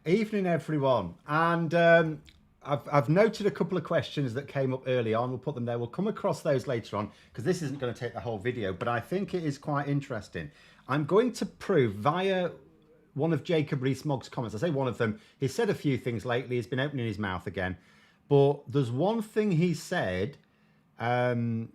Evening, everyone. And I've noted a couple of questions that came up early on. We'll put them there. We'll come across those later on because this isn't going to take the whole video, but I think it is quite interesting. I'm going to prove via one of Jacob Rees-Mogg's comments. I say one of them. He's said a few things lately. He's been opening his mouth again. But there's one thing he said, and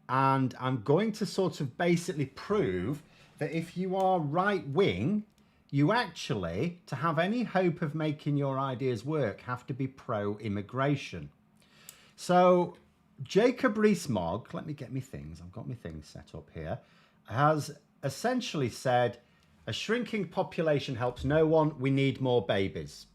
I'm going to sort of basically prove that if you are right-wing, you actually, to have any hope of making your ideas work, have to be pro-immigration. So Jacob Rees-Mogg, let me get me things. I've got my things set up here, has essentially said, a shrinking population helps no one. We need more babies.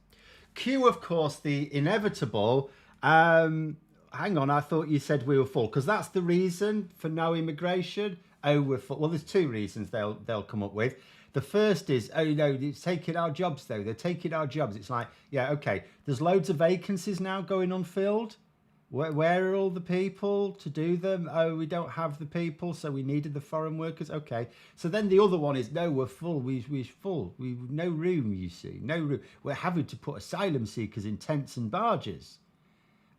Cue, of course, the inevitable, hang on, I thought you said we were full, because that's the reason for no immigration. Oh, we're full. Well, there's two reasons they'll come up with. The first is, oh, no, it's taking our jobs, though. They're taking our jobs. It's like, yeah, okay, there's loads of vacancies now going unfilled. Where are all the people to do them? Oh, we don't have the people, so we needed the foreign workers. Okay. So then the other one is, no, we're full. We're full. We've no room, you see. No room. We're having to put asylum seekers in tents and barges.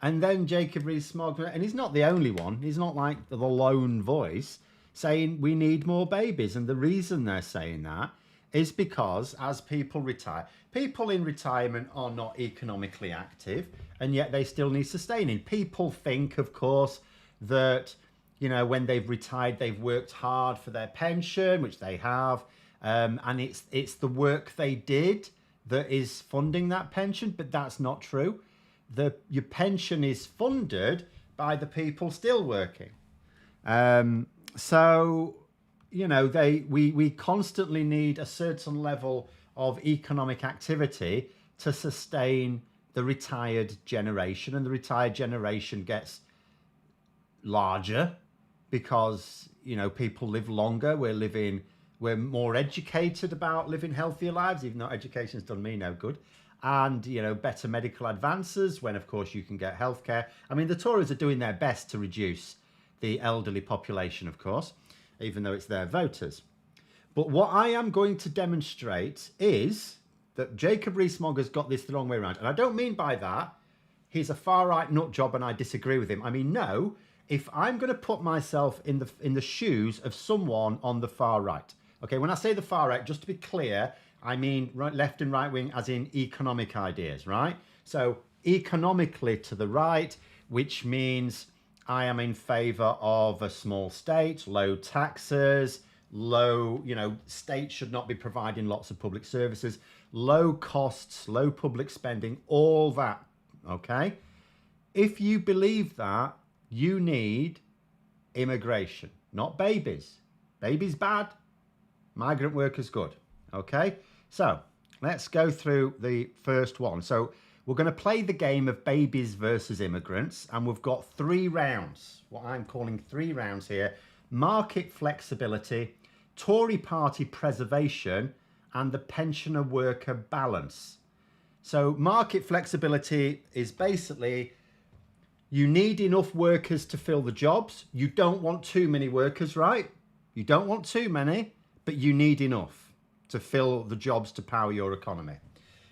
And then Jacob Rees-Mogg, and he's not the only one. He's not like the lone voice saying we need more babies. And the reason they're saying that is because as people retire, people in retirement are not economically active, and yet they still need sustaining. People think, of course, that, you know, when they've retired, they've worked hard for their pension, which they have, and it's the work they did that is funding that pension, but that's not true. Your pension is funded by the people still working. So, you know, we constantly need a certain level of economic activity to sustain the retired generation, and the retired generation gets larger because, you know, people live longer. We're more educated about living healthier lives, even though education's done me no good. And, you know, better medical advances when, of course, you can get healthcare. I mean, the Tories are doing their best to reduce the elderly population, of course, even though it's their voters. But what I am going to demonstrate is that Jacob Rees-Mogg has got this the wrong way around. And I don't mean by that he's a far-right nut job and I disagree with him. I mean, no, if I'm going to put myself in the shoes of someone on the far right. Okay, when I say the far right, just to be clear, I mean right, left and right wing as in economic ideas, right? So economically to the right, which means I am in favour of a small state, low taxes, low, you know, states should not be providing lots of public services, low costs, low public spending, all that, okay? If you believe that, you need immigration, not babies. Babies bad, migrant workers good, okay? So let's go through the first one. So we're going to play the game of babies versus immigrants, and we've got 3 rounds, what I'm calling 3 rounds here: market flexibility, Tory party preservation, and the pensioner worker balance. So market flexibility is basically you need enough workers to fill the jobs. You don't want too many workers, right? You don't want too many, but you need enough to fill the jobs to power your economy.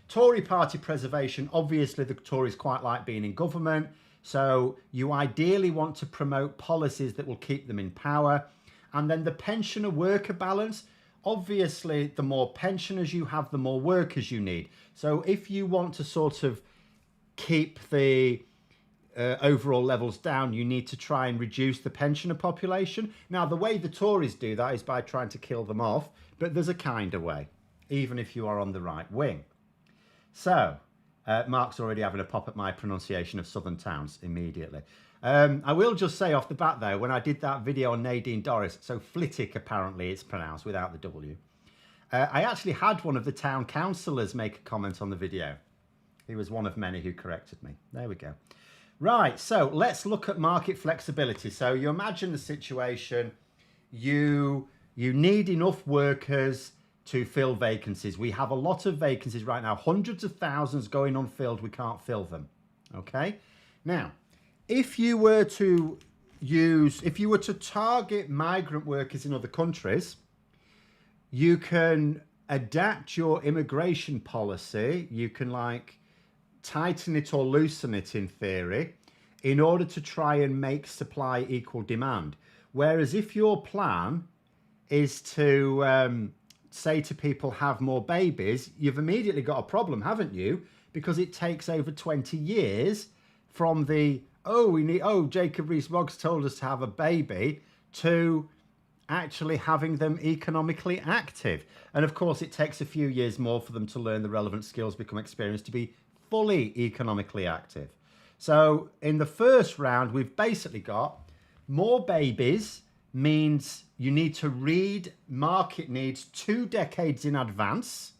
Tory party preservation, obviously the Tories quite like being in government, so you ideally want to promote policies that will keep them in power. And then the pensioner worker balance, obviously the more pensioners you have, the more workers you need. So if you want to sort of keep the overall levels down, you need to try and reduce the pensioner population. Now, the way the Tories do that is by trying to kill them off, but there's a kinder way, even if you are on the right wing. So, Mark's already having a pop at my pronunciation of southern towns immediately. I will just say off the bat, though, when I did that video on Nadine Dorries, so Flitwick apparently it's pronounced without the W, I actually had one of the town councillors make a comment on the video. He was one of many who corrected me. There we go. Right, so let's look at market flexibility. So you imagine the situation, you need enough workers to fill vacancies. We have a lot of vacancies right now, hundreds of thousands going unfilled. We can't fill them, okay? Now, if you were to target migrant workers in other countries, you can adapt your immigration policy. You can like tighten it or loosen it in theory in order to try and make supply equal demand. Whereas if your plan is to say to people, have more babies, you've immediately got a problem, haven't you? Because it takes over 20 years from the, Jacob Rees-Mogg's told us to have a baby, to actually having them economically active. And of course, it takes a few years more for them to learn the relevant skills, become experienced, to be fully economically active. So in the first round, we've basically got more babies means you need to read market needs 2 decades in advance.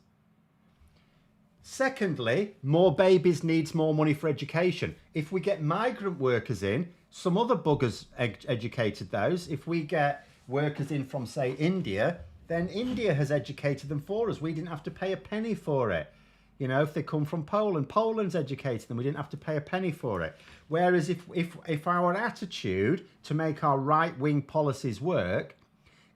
Secondly, more babies needs more money for education. If we get migrant workers in, some other buggers educated those. If we get workers in from, say, India, then India has educated them for us. We didn't have to pay a penny for it. You know, if they come from Poland, Poland's educated them. We didn't have to pay a penny for it. Whereas if our attitude to make our right-wing policies work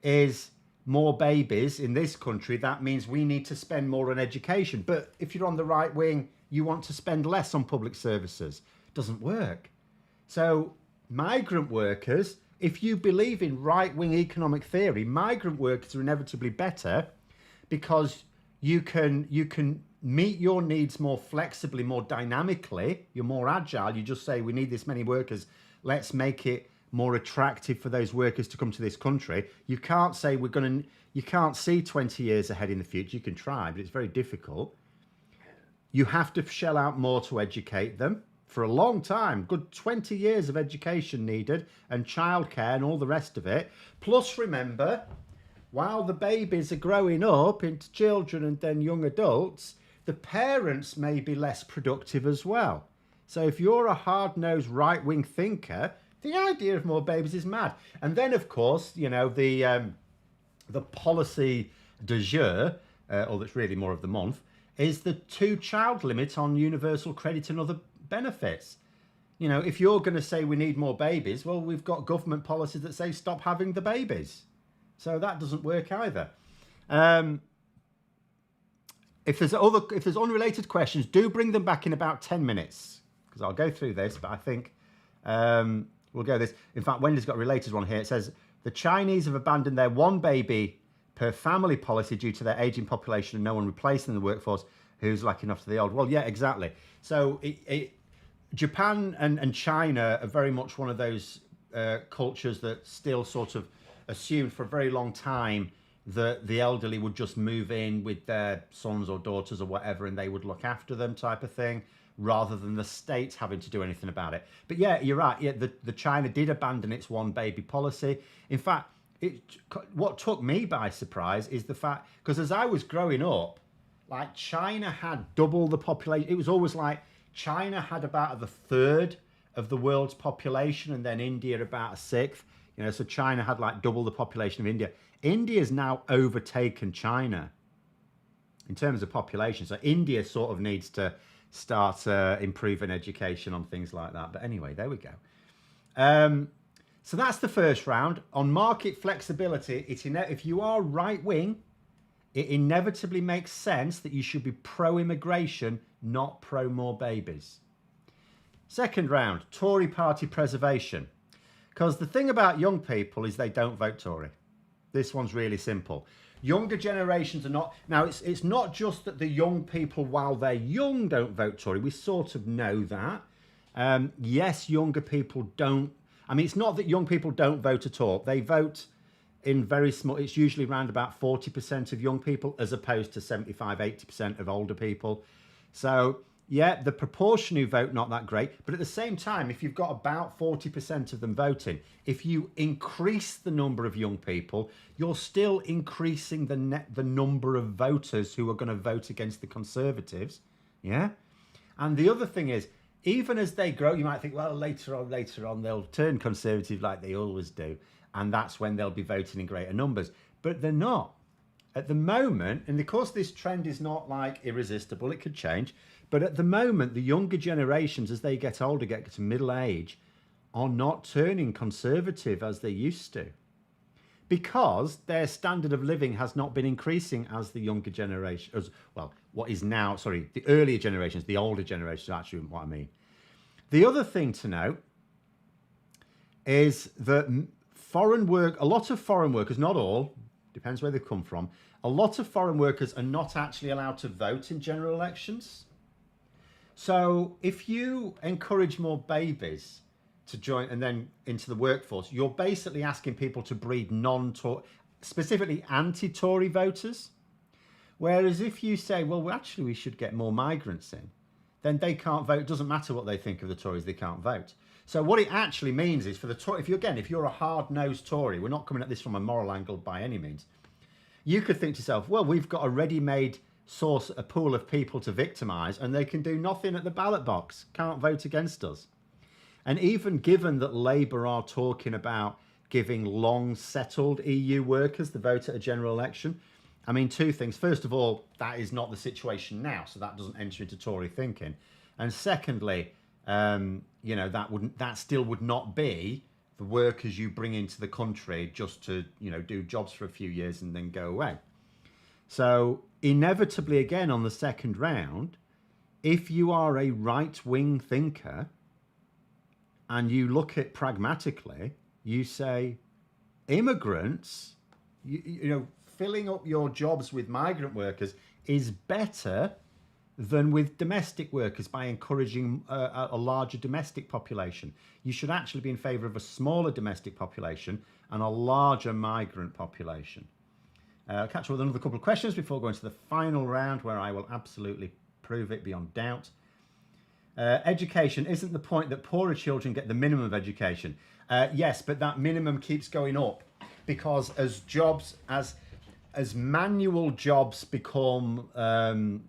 is more babies in this country, that means we need to spend more on education. But if you're on the right wing, you want to spend less on public services. It doesn't work. So migrant workers, if you believe in right-wing economic theory, migrant workers are inevitably better because you can meet your needs more flexibly, more dynamically. You're more agile. You just say, we need this many workers. Let's make it more attractive for those workers to come to this country. You can't say you can't see 20 years ahead in the future. You can try, but it's very difficult. You have to shell out more to educate them for a long time. Good 20 years of education needed, and childcare and all the rest of it. Plus, remember, while the babies are growing up into children and then young adults, the parents may be less productive as well. So if you're a hard-nosed right-wing thinker, the idea of more babies is mad. And then, of course, you know, the policy du jour, or that's really more of the month, is the 2-child limit on universal credit and other benefits. You know, if you're going to say we need more babies, well, we've got government policies that say stop having the babies. So that doesn't work either. If there's unrelated questions, do bring them back in about 10 minutes, because I'll go through this, but I think we'll go this. In fact, Wendy's got a related one here. It says, the Chinese have abandoned their 1 baby per family policy due to their aging population and no one replacing the workforce who's lacking after the old. Well, yeah, exactly. So Japan and China are very much one of those cultures that still sort of assumed for a very long time that the elderly would just move in with their sons or daughters or whatever and they would look after them, type of thing, rather than the state having to do anything about it. But yeah, you're right. Yeah, the China did abandon its 1 baby policy. In fact, what took me by surprise is the fact, because as I was growing up, like, China had double the population. It was always like China had about 1/3 of the world's population, and then India about 1/6. You know, so China had like double the population of India. India's now overtaken China in terms of population. So India sort of needs to start improving education on things like that. But anyway, there we go. So that's the first round. On market flexibility, if you are right-wing, it inevitably makes sense that you should be pro-immigration, not pro-more babies. Second round, Tory party preservation. Because the thing about young people is they don't vote Tory. This one's really simple. Younger generations are not... Now, it's not just that the young people, while they're young, don't vote Tory. We sort of know that. Yes, younger people don't... I mean, it's not that young people don't vote at all. They vote in very small... It's usually around about 40% of young people as opposed to 75, 80% of older people. So... yeah, the proportion who vote, not that great. But at the same time, if you've got about 40% of them voting, if you increase the number of young people, you're still increasing the number of voters who are going to vote against the Conservatives. Yeah? And the other thing is, even as they grow, you might think, well, later on, they'll turn Conservative like they always do. And that's when they'll be voting in greater numbers. But they're not. At the moment, and of course this trend is not like irresistible, it could change, but at the moment, the younger generations, as they get older, get to middle age, are not turning Conservative as they used to. because their standard of living has not been increasing as the younger generation, as well, what is now, sorry, the earlier generations, the older generations, actually what I mean. The other thing to note is that a lot of foreign workers, not all, depends where they come from, a lot of foreign workers are not actually allowed to vote in general elections. So if you encourage more babies to join and then into the workforce, you're basically asking people to breed non-Tory, specifically anti-Tory voters. Whereas if you say, well, actually we should get more migrants in, then they can't vote. It doesn't matter what they think of the Tories, they can't vote. So what it actually means is for the Tory, if you're a hard-nosed Tory, we're not coming at this from a moral angle by any means. You could think to yourself, well, we've got a ready-made source, a pool of people to victimise, and they can do nothing at the ballot box, can't vote against us. And even given that Labour are talking about giving long-settled EU workers the vote at a general election, I mean, two things. First of all, that is not the situation now, so that doesn't enter into Tory thinking. And secondly, that still would not be the workers you bring into the country just to, do jobs for a few years and then go away. So inevitably, again, on the second round, if you are a right-wing thinker and you look at pragmatically, you say, immigrants, filling up your jobs with migrant workers is better than with domestic workers by encouraging a larger domestic population. You should actually be in favour of a smaller domestic population and a larger migrant population. I'll catch up with another couple of questions before going to the final round, where I will absolutely prove it beyond doubt. Education, isn't the point that poorer children get the minimum of education? Yes, but that minimum keeps going up because as manual jobs become,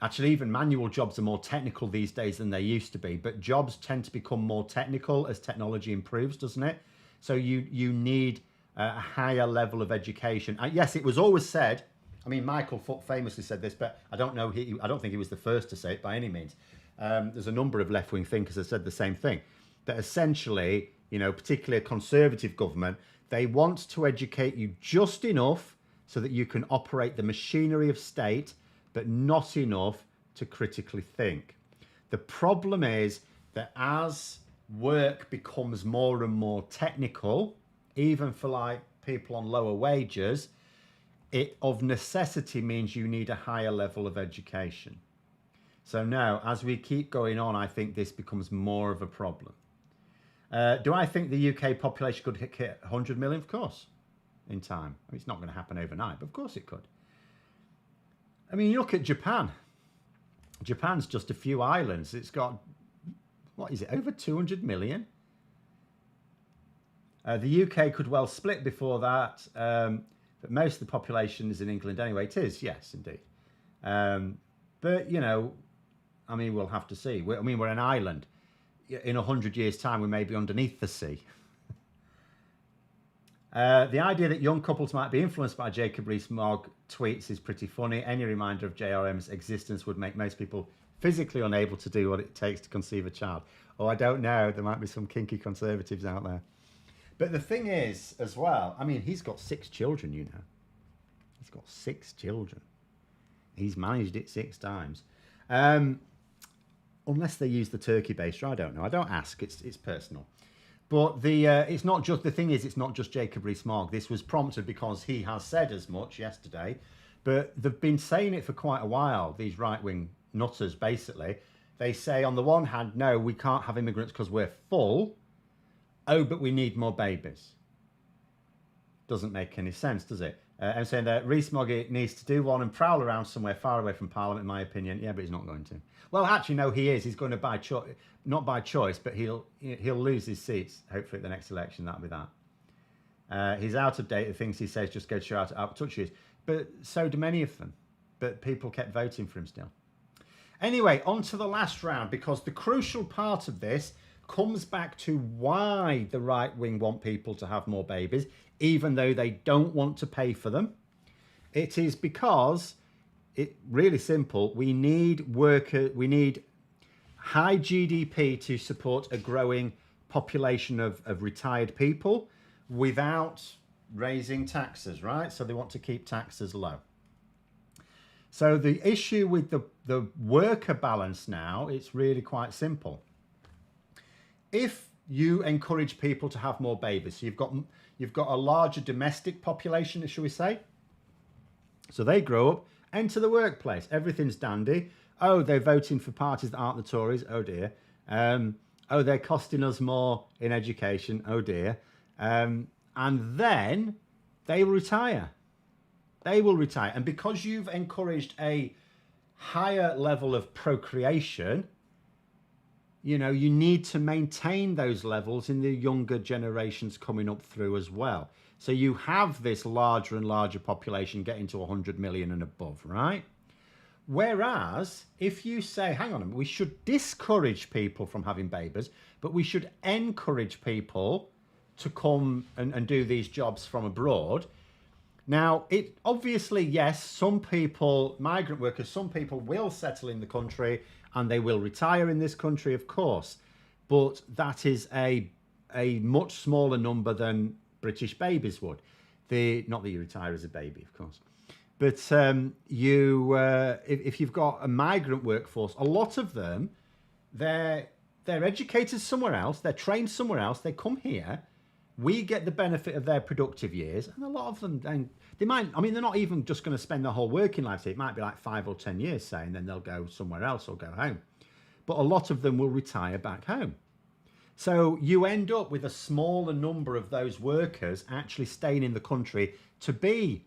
actually even manual jobs are more technical these days than they used to be, but jobs tend to become more technical as technology improves, doesn't it? So you need a higher level of education. Yes, it was always said, I mean, Michael Foot famously said this, but I don't think he was the first to say it by any means. There's a number of left-wing thinkers that said the same thing, that essentially, particularly a conservative government, they want to educate you just enough so that you can operate the machinery of state, but not enough to critically think. The problem is that as work becomes more and more technical, even for people on lower wages, it of necessity means you need a higher level of education. So now, as we keep going on, I think this becomes more of a problem. Do I think the UK population could hit 100 million? Of course, in time. I mean, it's not going to happen overnight, but of course it could. I mean, you look at Japan. Japan's just a few islands. It's got, over 200 million? The UK could well split before that, but most of the population is in England anyway. It is, yes, indeed. But, we'll have to see. We're an island. In 100 years' time, we may be underneath the sea. The idea that young couples might be influenced by Jacob Rees-Mogg tweets is pretty funny. Any reminder of JRM's existence would make most people physically unable to do what it takes to conceive a child. Oh, I don't know. There might be some kinky conservatives out there. But the thing is, as well, I mean, he's got 6 children, He's got 6 children. He's managed it 6 times. Unless they use the turkey baster, I don't know. I don't ask. It's personal. But it's not just, the thing is, it's not just Jacob Rees-Mogg. This was prompted because he has said as much yesterday. But they've been saying it for quite a while, these right-wing nutters, basically. They say, on the one hand, no, we can't have immigrants because we're full. Oh, but we need more babies. Doesn't make any sense, does it? I'm saying that Rees-Mogg needs to do one and prowl around somewhere far away from Parliament, in my opinion. Yeah, but he's not going to. Well, actually, no, he is. He's going to not by choice, but he'll lose his seats, hopefully, at the next election. That'll be that. He's out of date. The things he says just go to show how out of touch he is. But so do many of them. But people kept voting for him still. Anyway, on to the last round, because the crucial part of this comes back to why the right wing want people to have more babies, even though they don't want to pay for them. It is because, really simple, we need high GDP to support a growing population of retired people without raising taxes, right? So they want to keep taxes low. So the issue with the worker balance now, it's really quite simple. If you encourage people to have more babies, so you've got a larger domestic population, shall we say? So they grow up, enter the workplace, everything's dandy. Oh, they're voting for parties that aren't the Tories. Oh dear. Oh, they're costing us more in education. Oh dear. And then they will retire. They will retire. And because you've encouraged a higher level of procreation, you know, you need to maintain those levels in the younger generations coming up through as well. So you have this larger and larger population getting to 100 million and above, right? Whereas if you say, hang on a minute, we should discourage people from having babies, but we should encourage people to come and do these jobs from abroad. Now, it obviously, yes, some people, migrant workers, some people will settle in the country and they will retire in this country, of course. But that is a much smaller number than British babies would. Not that you retire as a baby, of course. But if you've got a migrant workforce, a lot of them, they're educated somewhere else, they're trained somewhere else, they come here, we get the benefit of their productive years, and a lot of them, they're not even just going to spend their whole working life, so it might be like 5 or 10 years, say, and then they'll go somewhere else or go home. But a lot of them will retire back home. So you end up with a smaller number of those workers actually staying in the country to be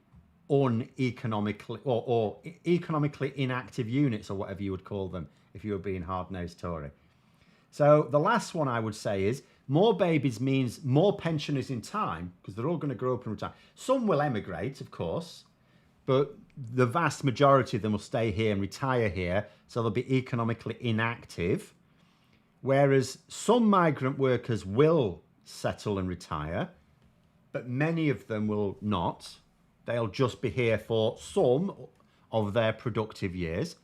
uneconomically or economically inactive units, or whatever you would call them if you were being hard-nosed Tory. So the last one I would say is more babies means more pensioners in time, because they're all going to grow up and retire. Some will emigrate, of course, but the vast majority of them will stay here and retire here, so they'll be economically inactive. Whereas some migrant workers will settle and retire, but many of them will not. They'll just be here for some of their productive years.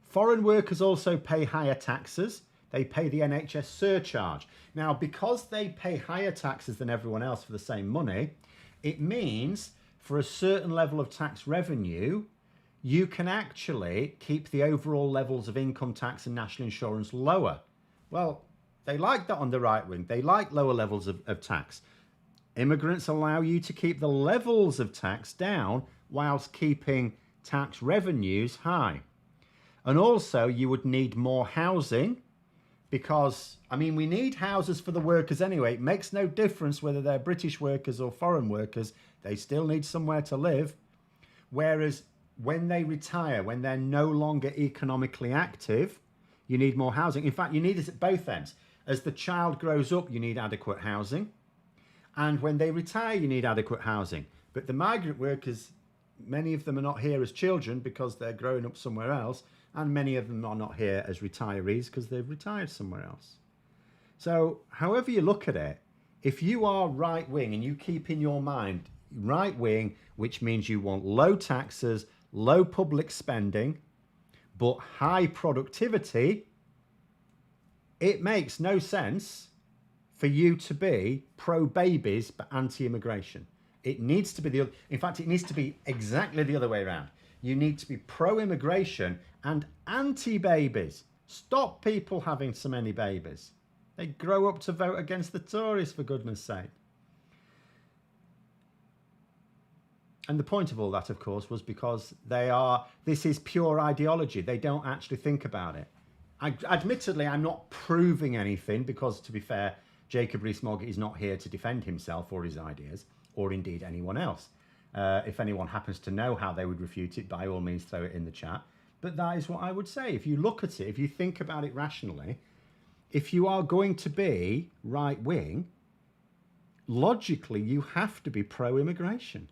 Foreign workers also pay higher taxes. They pay the NHS surcharge. Now, because they pay higher taxes than everyone else for the same money, it means for a certain level of tax revenue, you can actually keep the overall levels of income tax and national insurance lower. Well, they like that on the right wing. They like lower levels of tax. Immigrants allow you to keep the levels of tax down whilst keeping tax revenues high. And also, you would need more housing because, we need houses for the workers anyway. It makes no difference whether they're British workers or foreign workers. They still need somewhere to live. Whereas when they retire, when they're no longer economically active, you need more housing. In fact, you need it at both ends. As the child grows up, you need adequate housing. And when they retire, you need adequate housing. But the migrant workers, many of them are not here as children because they're growing up somewhere else. And many of them are not here as retirees because they've retired somewhere else. So however you look at it, if you are right wing and you keep in your mind right wing, which means you want low taxes, low public spending, but high productivity, it makes no sense for you to be pro-babies but anti-immigration. It needs to be in fact, it needs to be exactly the other way around. You need to be pro-immigration and anti-babies. Stop people having so many babies. They grow up to vote against the Tories, for goodness sake. And the point of all that, of course, was because this is pure ideology. They don't actually think about it. Admittedly, I'm not proving anything because, to be fair, Jacob Rees-Mogg is not here to defend himself or his ideas, or indeed anyone else. If anyone happens to know how they would refute it, by all means throw it in the chat. But that is what I would say. If you look at it, if you think about it rationally, if you are going to be right-wing, logically you have to be pro-immigration.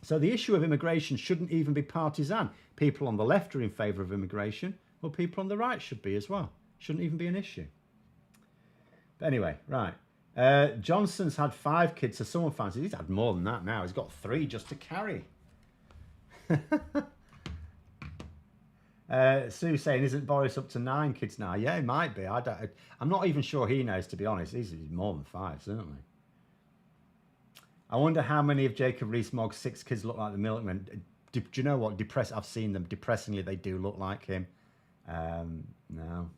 So the issue of immigration shouldn't even be partisan. People on the left are in favour of immigration, well, people on the right should be as well. Shouldn't even be an issue. But anyway, right. Johnson's had 5 kids, so someone fancies he's had more than that now. He's got 3 just to carry. Sue saying, isn't Boris up to 9 kids now? Yeah, he might be. I'm not even sure he knows, to be honest. He's more than 5, certainly. I wonder how many of Jacob Rees-Mogg's 6 kids look like the milkman. Do you know what? I've seen them. Depressingly, they do look like him. No.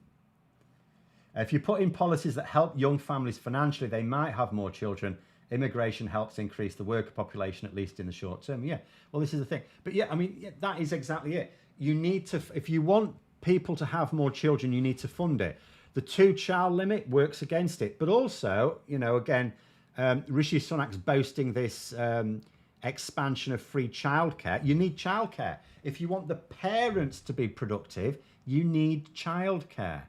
If you put in policies that help young families financially, they might have more children. Immigration helps increase the worker population, at least in the short term. Yeah, well, this is the thing. But yeah, I mean, yeah, that is exactly it. You need to, if you want people to have more children, you need to fund it. The 2-child limit works against it. But also, you know, again, Rishi Sunak's boasting this expansion of free childcare. You need childcare. If you want the parents to be productive, you need childcare.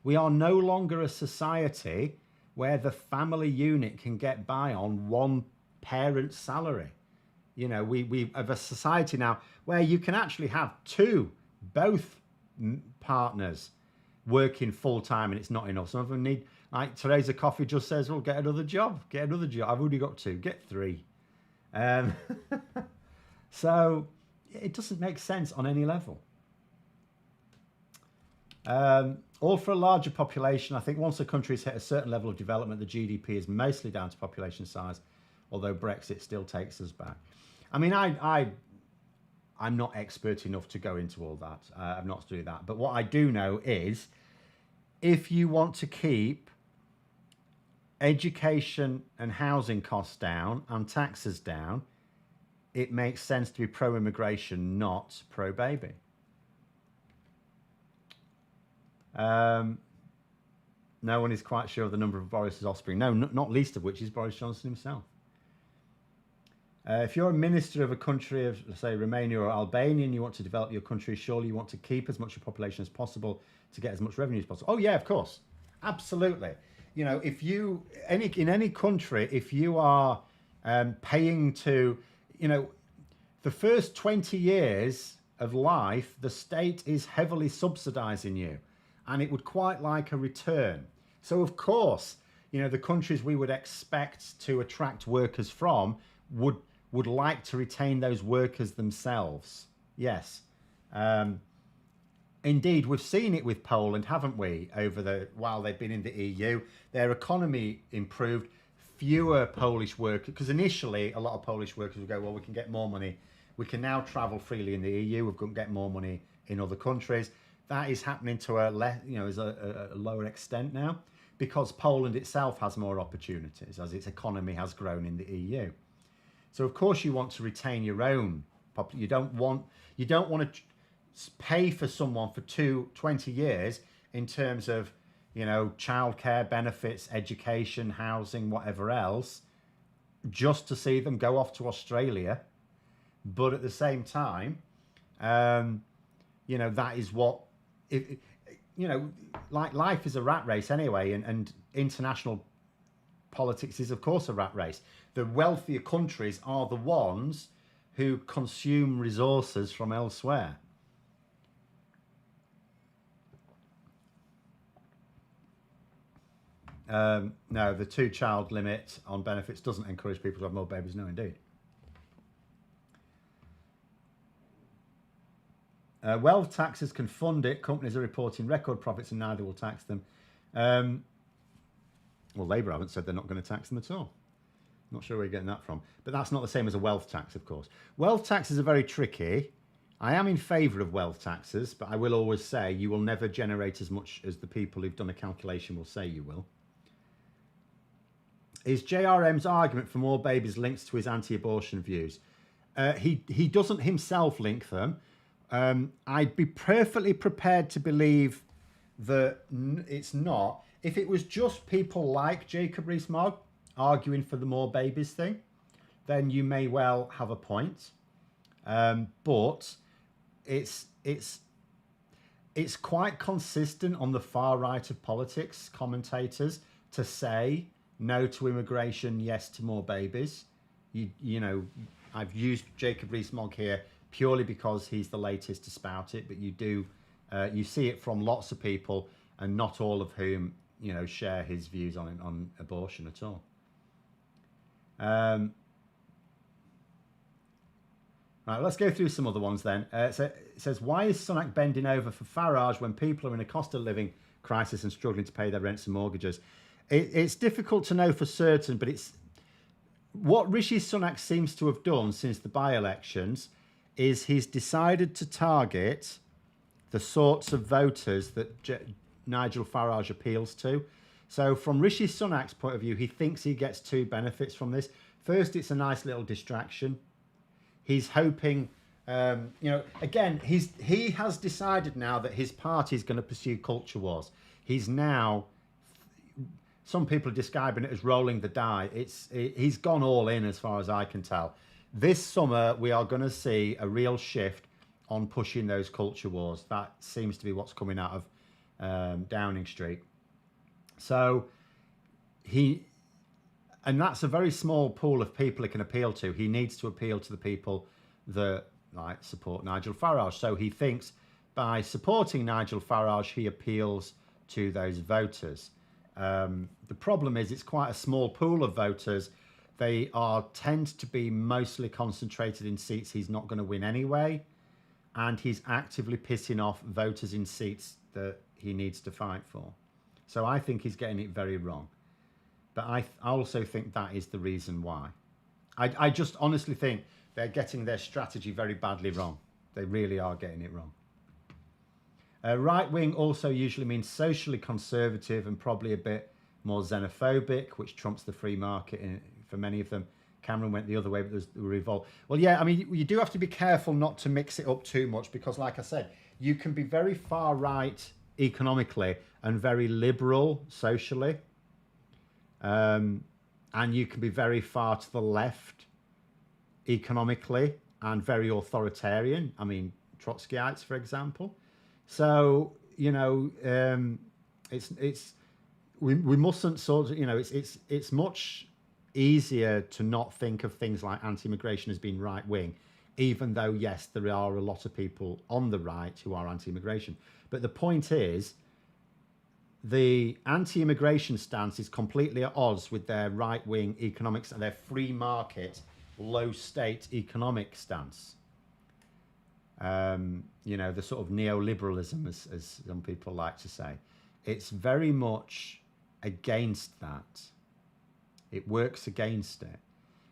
We are no longer a society where the family unit can get by on one parent's salary. You know, we have a society now where you can actually have both partners working full time, and it's not enough. Some of them need, like Teresa Coffey just says, well, get another job. I've already got 2, get 3. So it doesn't make sense on any level. All for a larger population. I think once a country has hit a certain level of development, the GDP is mostly down to population size, although Brexit still takes us back. I mean, I'm not expert enough to go into all that. I'm not to do that. But what I do know is, if you want to keep education and housing costs down and taxes down, it makes sense to be pro-immigration, not pro-baby. No one is quite sure of the number of Boris's offspring. No, not least of which is Boris Johnson himself. If you're a minister of a country of, say, Romania or Albania, and you want to develop your country, surely you want to keep as much of the population as possible to get as much revenue as possible. Oh yeah, of course, absolutely. You know, if you in any country, if you are paying to, you know, the first 20 years of life, the state is heavily subsidising you, and it would quite like a return. So of course, you know, the countries we would expect to attract workers from would like to retain those workers themselves. Yes. Indeed, we've seen it with Poland, haven't we, while they've been in the EU. Their economy improved, fewer Polish workers, because initially a lot of Polish workers would go, well, we can get more money. We can now travel freely in the EU. We're going to get more money in other countries. That is happening to a lower extent now, because Poland itself has more opportunities as its economy has grown in the EU. So of course you want to retain your own. You don't want to pay for someone for 20 years in terms of, you know, childcare benefits, education, housing, whatever else, just to see them go off to Australia. But at the same time, you know, that is what, you know, like life is a rat race anyway, and international politics is of course a rat race. The wealthier countries are the ones who consume resources from elsewhere. No, the 2-child limit on benefits doesn't encourage people to have more babies. No, indeed. Wealth taxes can fund it. Companies are reporting record profits and neither will tax them. Well, Labour haven't said they're not going to tax them at all. Not sure where you're getting that from. But that's not the same as a wealth tax, of course. Wealth taxes are very tricky. I am in favour of wealth taxes, but I will always say you will never generate as much as the people who've done a calculation will say you will. Is JRM's argument for more babies linked to his anti-abortion views? He doesn't himself link them. I'd be perfectly prepared to believe that it's not. If it was just people like Jacob Rees-Mogg arguing for the more babies thing, then you may well have a point. But it's quite consistent on the far right of politics commentators to say no to immigration, yes to more babies. You know, I've used Jacob Rees-Mogg here purely because he's the latest to spout it, but you see it from lots of people, and not all of whom, you know, share his views on abortion at all. Right, let's go through some other ones then. So it says, why is Sunak bending over for Farage when people are in a cost of living crisis and struggling to pay their rents and mortgages? It's difficult to know for certain, but what Rishi Sunak seems to have done since the by-elections is he's decided to target the sorts of voters that Nigel Farage appeals to. So from Rishi Sunak's point of view, he thinks he gets two benefits from this. First, it's a nice little distraction. He's hoping, again, he has decided now that his party is going to pursue culture wars. He's now, some people are describing it as rolling the die. He's gone all in as far as I can tell. This summer, we are going to see a real shift on pushing those culture wars. That seems to be what's coming out of Downing Street. So and that's a very small pool of people he can appeal to. He needs to appeal to the people that support Nigel Farage. So he thinks by supporting Nigel Farage, he appeals to those voters. The problem is it's quite a small pool of voters. They tend to be mostly concentrated in seats he's not going to win anyway. And he's actively pissing off voters in seats that he needs to fight for. So I think he's getting it very wrong. But I also think that is the reason why. I just honestly think they're getting their strategy very badly wrong. They really are getting it wrong. Right wing also usually means socially conservative and probably a bit more xenophobic, which trumps the free market for many of them. Cameron went the other way, but there's the revolt. Well, yeah, I mean, you do have to be careful not to mix it up too much because, like I said, you can be very far right economically and very liberal socially. And you can be very far to the left economically and very authoritarian. I mean, Trotskyites, for example. So, we mustn't sort of, it's much easier to not think of things like anti-immigration as being right wing, even though, yes, there are a lot of people on the right who are anti-immigration. But the point is, the anti-immigration stance is completely at odds with their right-wing economics and their free market, low-state economic stance. The sort of neoliberalism, as some people like to say. It's very much against that. It works against it.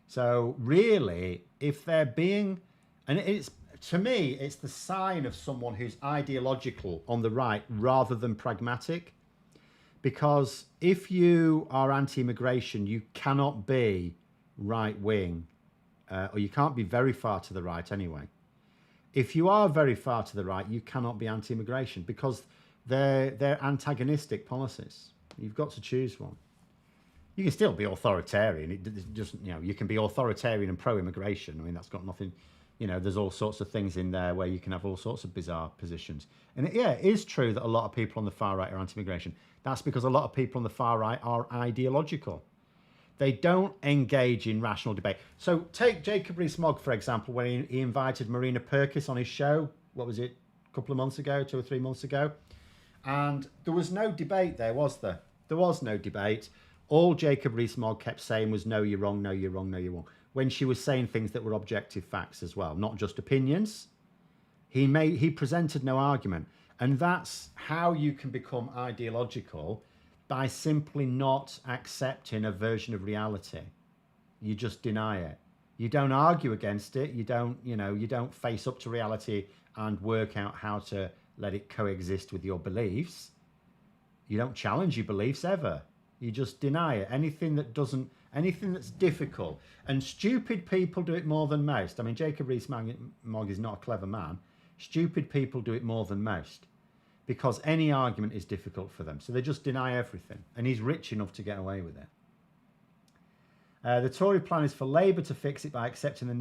So really, if they're being, and it's, to me, it's the sign of someone who's ideological on the right rather than pragmatic. Because if you are anti-immigration, you cannot be right-wing, or you can't be very far to the right anyway. If you are very far to the right, you cannot be anti-immigration because they're antagonistic policies. You've got to choose one. You can still be authoritarian. It just, you can be authoritarian and pro-immigration. I mean, that's got nothing, there's all sorts of things in there where you can have all sorts of bizarre positions. And it is true that a lot of people on the far right are anti-immigration. That's because a lot of people on the far right are ideological. They don't engage in rational debate. So take Jacob Rees-Mogg, for example, when he invited Marina Purkiss on his show, what was it, a couple of months ago, 2 or 3 months ago? And there was no debate there, was there? There was no debate. All Jacob Rees-Mogg kept saying was, no, you're wrong, no, you're wrong, no, you're wrong. When she was saying things that were objective facts as well, not just opinions. He presented no argument. And that's how you can become ideological, by simply not accepting a version of reality. You just deny it. You don't argue against it. You don't face up to reality and work out how to let it coexist with your beliefs. You don't challenge your beliefs ever. You just deny it. Anything that's difficult. And stupid people do it more than most. I mean, Jacob Rees-Mogg is not a clever man. Stupid people do it more than most, because any argument is difficult for them. So they just deny everything. And he's rich enough to get away with it. The Tory plan is for Labour to fix it by accepting the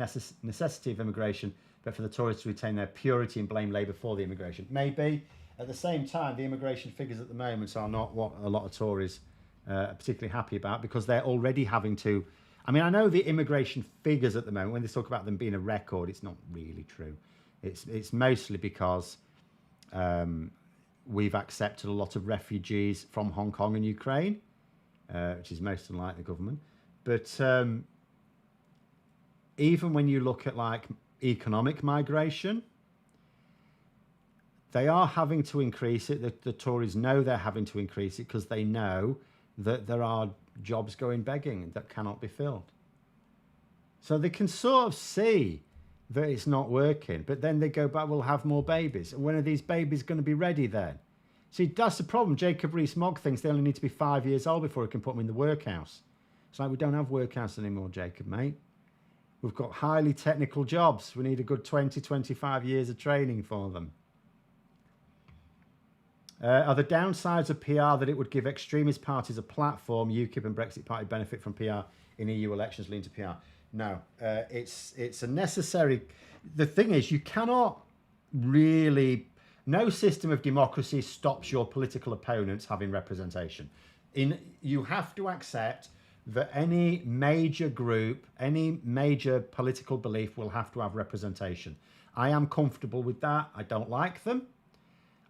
necessity of immigration, but for the Tories to retain their purity and blame Labour for the immigration. Maybe. At the same time, the immigration figures at the moment are not what a lot of Tories are particularly happy about, because they're already having to... I mean, I know the immigration figures at the moment, when they talk about them being a record, it's not really true. It's mostly because... we've accepted a lot of refugees from Hong Kong and Ukraine, which is most unlike the government. But even when you look at economic migration, they are having to increase it. The Tories know they're having to increase it because they know that there are jobs going begging that cannot be filled. So they can sort of see that it's not working, but then they go back, we'll have more babies. When are these babies going to be ready then? See, that's the problem. Jacob Rees-Mogg thinks they only need to be 5 years old before he can put them in the workhouse. It's like, we don't have workhouse anymore, Jacob, mate. We've got highly technical jobs. We need a good 20, 25 years of training for them. Are the downsides of PR that it would give extremist parties a platform? UKIP and Brexit Party benefit from PR in EU elections leading to PR? No, it's a necessary... The thing is, you cannot really... No system of democracy stops your political opponents having representation. You have to accept that any major group, any major political belief will have to have representation. I am comfortable with that. I don't like them.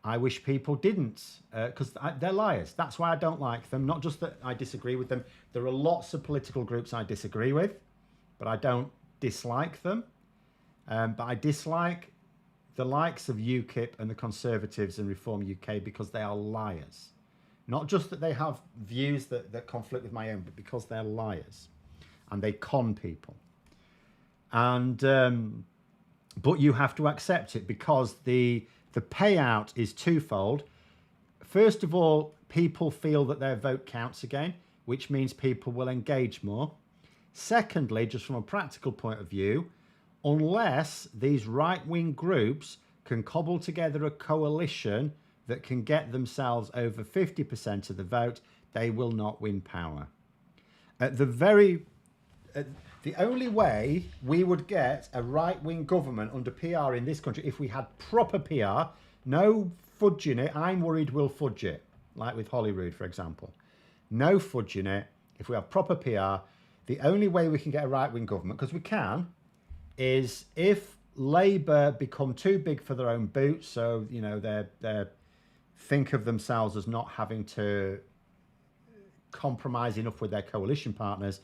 I wish people didn't, because they're liars. That's why I don't like them. Not just that I disagree with them. There are lots of political groups I disagree with, but I don't dislike them. But I dislike the likes of UKIP and the Conservatives and Reform UK because they are liars. Not just that they have views that conflict with my own, but because they're liars and they con people. And but you have to accept it because the payout is twofold. First of all, people feel that their vote counts again, which means people will engage more. Secondly, just from a practical point of view, unless these right-wing groups can cobble together a coalition that can get themselves over 50% of the vote, they will not win power. The only way we would get a right-wing government under PR in this country, if we had proper PR, no fudging it, I'm worried we'll fudge it, like with Holyrood, for example. No fudging it. If we have proper PR, the only way we can get a right-wing government, because we can, is if Labour become too big for their own boots, so, you know, they think of themselves as not having to compromise enough with their coalition partners,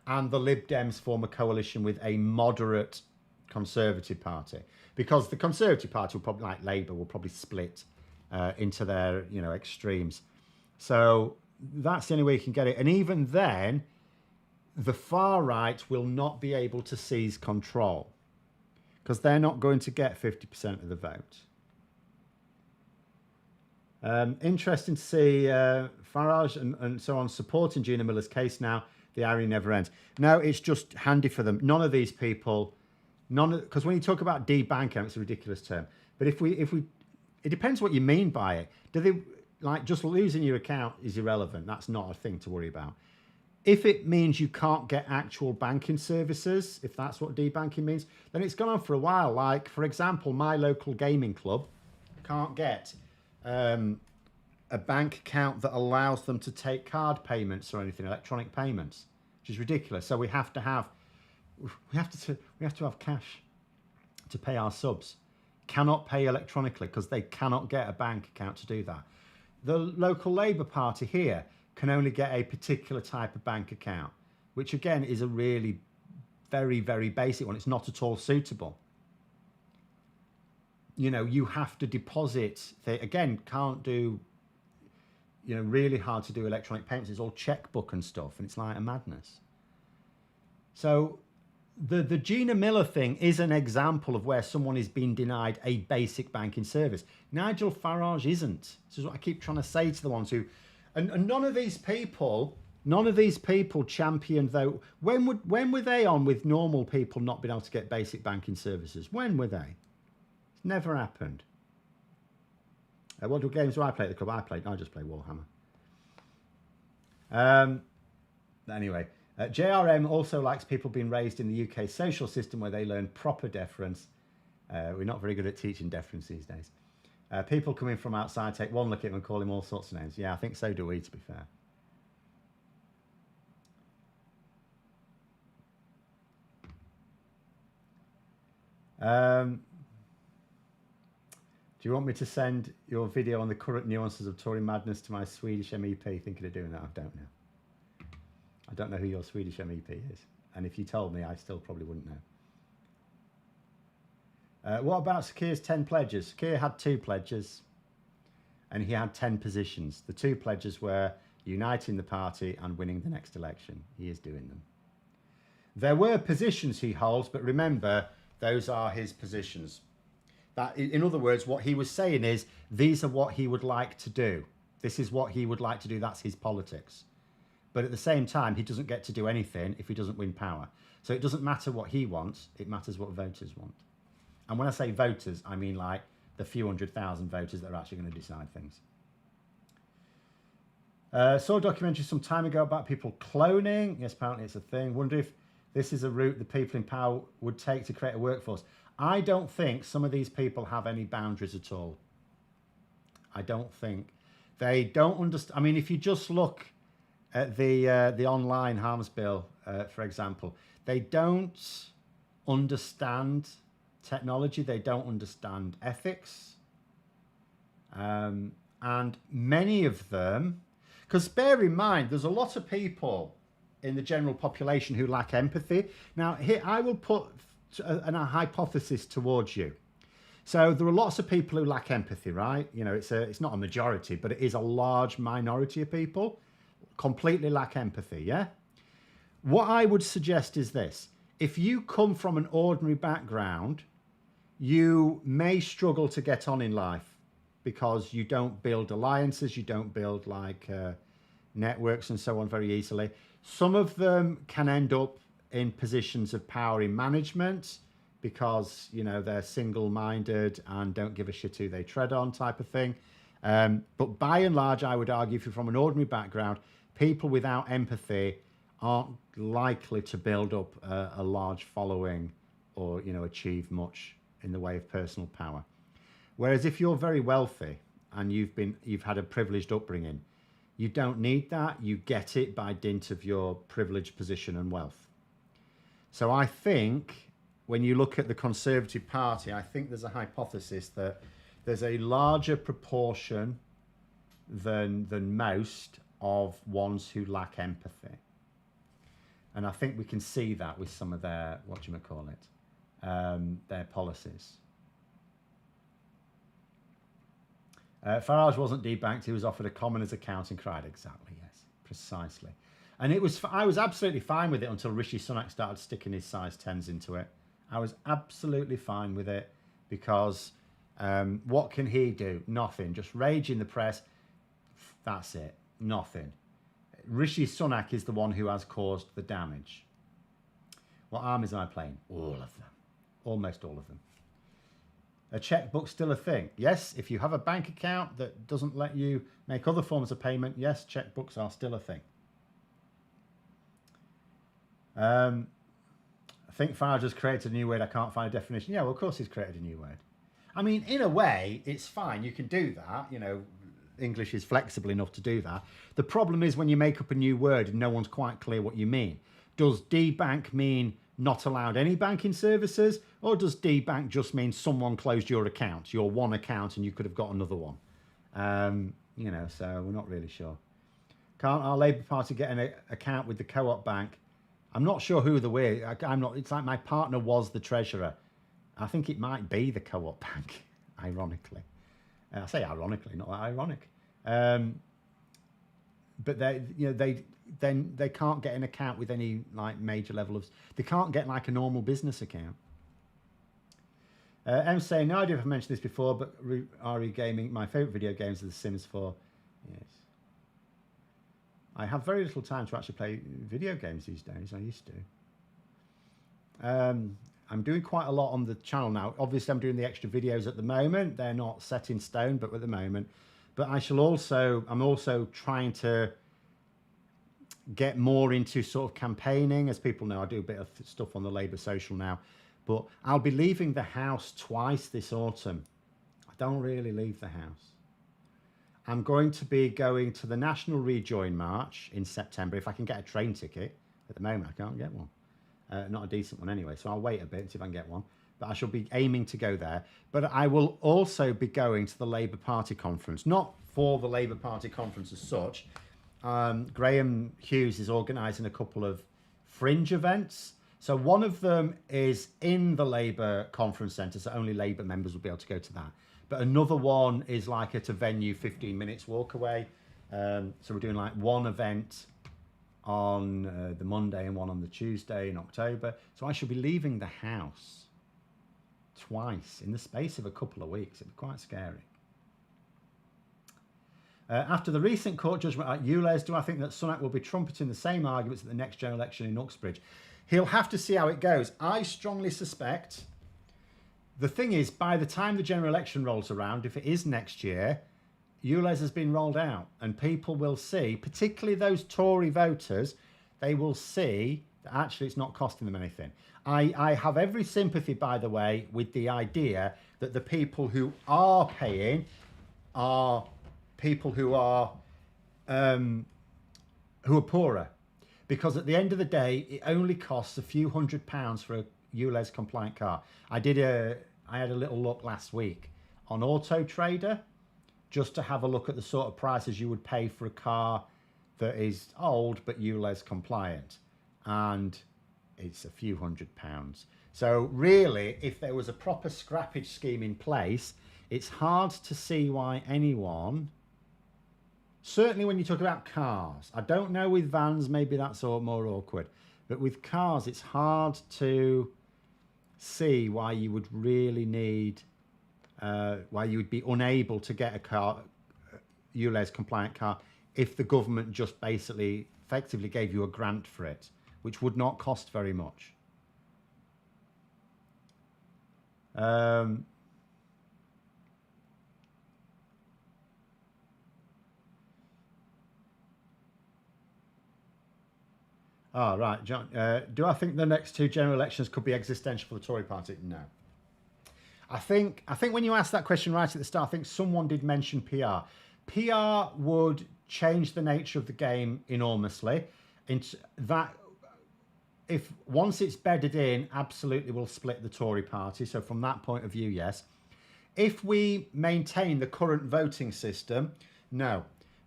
and the Lib Dems form a coalition with a moderate Conservative Party, because the Conservative Party will probably, like Labour, will probably split into their, you know, extremes. So that's the only way you can get it. And even then, the far right will not be able to seize control because they're not going to get 50% of the vote. Interesting to see Farage and so on supporting Gina Miller's case now. The irony never ends. No, it's just handy for them. None of these people, because when you talk about debanking, it's a ridiculous term. But if we, it depends what you mean by it. Do they, like, just losing your account is irrelevant. That's not a thing to worry about. If it means you can't get actual banking services, if that's what debanking means, then it's gone on for a while. Like, for example, my local gaming club can't get a bank account that allows them to take card payments or anything, electronic payments, which is ridiculous. So we have to have cash to pay our subs. Cannot pay electronically because they cannot get a bank account to do that. The local Labour Party here can only get a particular type of bank account, which again is a really very, very basic one. It's not at all suitable. You know, you have to deposit. They, again, can't do, you know, really hard to do electronic payments. It's all checkbook and stuff, and it's like a madness. So the Gina Miller thing is an example of where someone is being denied a basic banking service. Nigel Farage isn't. This is what I keep trying to say to the ones who... And none of these people championed, though. When were they on with normal people not being able to get basic banking services? When were they? It's never happened. What games do I play at the club? I just play Warhammer. Anyway, JRM also likes people being raised in the UK social system where they learn proper deference. We're not very good at teaching deference these days. People coming from outside take one look at him and call him all sorts of names. Yeah, I think so do we, to be fair. Do you want me to send your video on the current nuances of Tory madness to my Swedish MEP? Thinking of doing that? I don't know. I don't know who your Swedish MEP is. And if you told me, I still probably wouldn't know. What about Sakir's 10 pledges? Sakir had 2 pledges and he had 10 positions. The 2 pledges were uniting the party and winning the next election. He is doing them. There were positions he holds, but remember, those are his positions. That, in other words, what he was saying is, these are what he would like to do. This is what he would like to do. That's his politics. But at the same time, he doesn't get to do anything if he doesn't win power. So it doesn't matter what he wants. It matters what voters want. And when I say voters, I mean like the few 100,000 voters that are actually going to decide things. Saw a documentary some time ago about people cloning. Yes, apparently it's a thing. Wonder if this is a route the people in power would take to create a workforce. I don't think some of these people have any boundaries at all. I don't think. They don't understand. I mean, if you just look at the online harms bill, for example, they don't understand technology. They don't understand ethics. And many of them, because bear in mind, there's a lot of people in the general population who lack empathy. Now, here I will put a hypothesis towards you. So there are lots of people who lack empathy, right? You know, it's not a majority, but it is a large minority of people completely lack empathy, yeah? What I would suggest is this. If you come from an ordinary background, you may struggle to get on in life because you don't build alliances, you don't build like networks and so on very easily. Some of them can end up in positions of power in management because, you know, they're single-minded and don't give a shit who they tread on type of thing. But by and large, I would argue if you're from an ordinary background, people without empathy aren't likely to build up a large following or, you know, achieve much in the way of personal power. Whereas if you're very wealthy and you've had a privileged upbringing, you don't need that. You get it by dint of your privileged position and wealth. So I think when you look at the Conservative Party, I think there's a hypothesis that there's a larger proportion than most of ones who lack empathy. And I think we can see that with some of their, their policies. Farage wasn't debanked. He was offered a commoner's account and cried. Exactly, yes, precisely. And I was absolutely fine with it until Rishi Sunak started sticking his size 10s into it. I was absolutely fine with it because what can he do? Nothing. Just rage in the press. That's it. Nothing. Rishi Sunak is the one who has caused the damage. What armies am I playing? All of them. Almost all of them. A checkbook still a thing? Yes, if you have a bank account that doesn't let you make other forms of payment, yes, checkbooks are still a thing. I think Farage has created a new word. I can't find a definition. Yeah, well, of course he's created a new word. I mean, in a way, it's fine. You can do that. You know, English is flexible enough to do that. The problem is when you make up a new word and no one's quite clear what you mean. Does debank mean not allowed any banking services? Or does debank just mean someone closed your account, your one account, and you could have got another one? You know, so we're not really sure. Can't our Labour Party get an account with the Co-op Bank? I'm not sure who the way. I'm not. It's like my partner was the treasurer. I think it might be the Co-op Bank, ironically. I say ironically, not that ironic. But they can't get an account with any like major level of. They can't get like a normal business account. Em's saying, no idea if I've mentioned this before, but RE Gaming, my favourite video games are The Sims 4. Yes. I have very little time to actually play video games these days. I used to. I'm doing quite a lot on the channel now. Obviously, I'm doing the extra videos at the moment. They're not set in stone, but at the moment. But I'm also trying to get more into sort of campaigning. As people know, I do a bit of stuff on the Labour Social now. But I'll be leaving the house twice this autumn. I don't really leave the house. I'm going to be going to the National Rejoin March in September if I can get a train ticket. At the moment, I can't get one. Not a decent one anyway, so I'll wait a bit and see if I can get one. But I shall be aiming to go there. But I will also be going to the Labour Party conference. Not for the Labour Party conference as such. Graham Hughes is organising a couple of fringe events. So one of them is in the Labour conference centre, so only Labour members will be able to go to that. But another one is like at a venue 15 minutes walk away. So we're doing like one event on the Monday and one on the Tuesday in October. So I shall be leaving the house twice in the space of a couple of weeks. It'd be quite scary. After the recent court judgment at ULEZ, do I think that Sunak will be trumpeting the same arguments at the next general election in Uxbridge? He'll have to see how it goes. I strongly suspect. The thing is, by the time the general election rolls around, if it is next year, ULEZ has been rolled out, and people will see, particularly those Tory voters, they will see that actually it's not costing them anything. I have every sympathy, by the way, with the idea that the people who are paying are people who are poorer, because at the end of the day, it only costs a few £100s for a ULEZ compliant car. I had a little look last week on Auto Trader, just to have a look at the sort of prices you would pay for a car that is old but ULEZ compliant, and it's a few £100s. So really, if there was a proper scrappage scheme in place, it's hard to see why anyone, certainly when you talk about cars, I don't know with vans, maybe that's more awkward, but with cars, it's hard to see why you would really need, why you would be unable to get a car, ULEZ compliant car, if the government just basically effectively gave you a grant for it, which would not cost very much. Oh, right, John. Do I think the next two general elections could be existential for the Tory party? No. I think when you asked that question right at the start, I think someone did mention PR. PR would change the nature of the game enormously. That, if once it's bedded in, absolutely will split the Tory party. So from that point of view, yes. If we maintain the current voting system, no.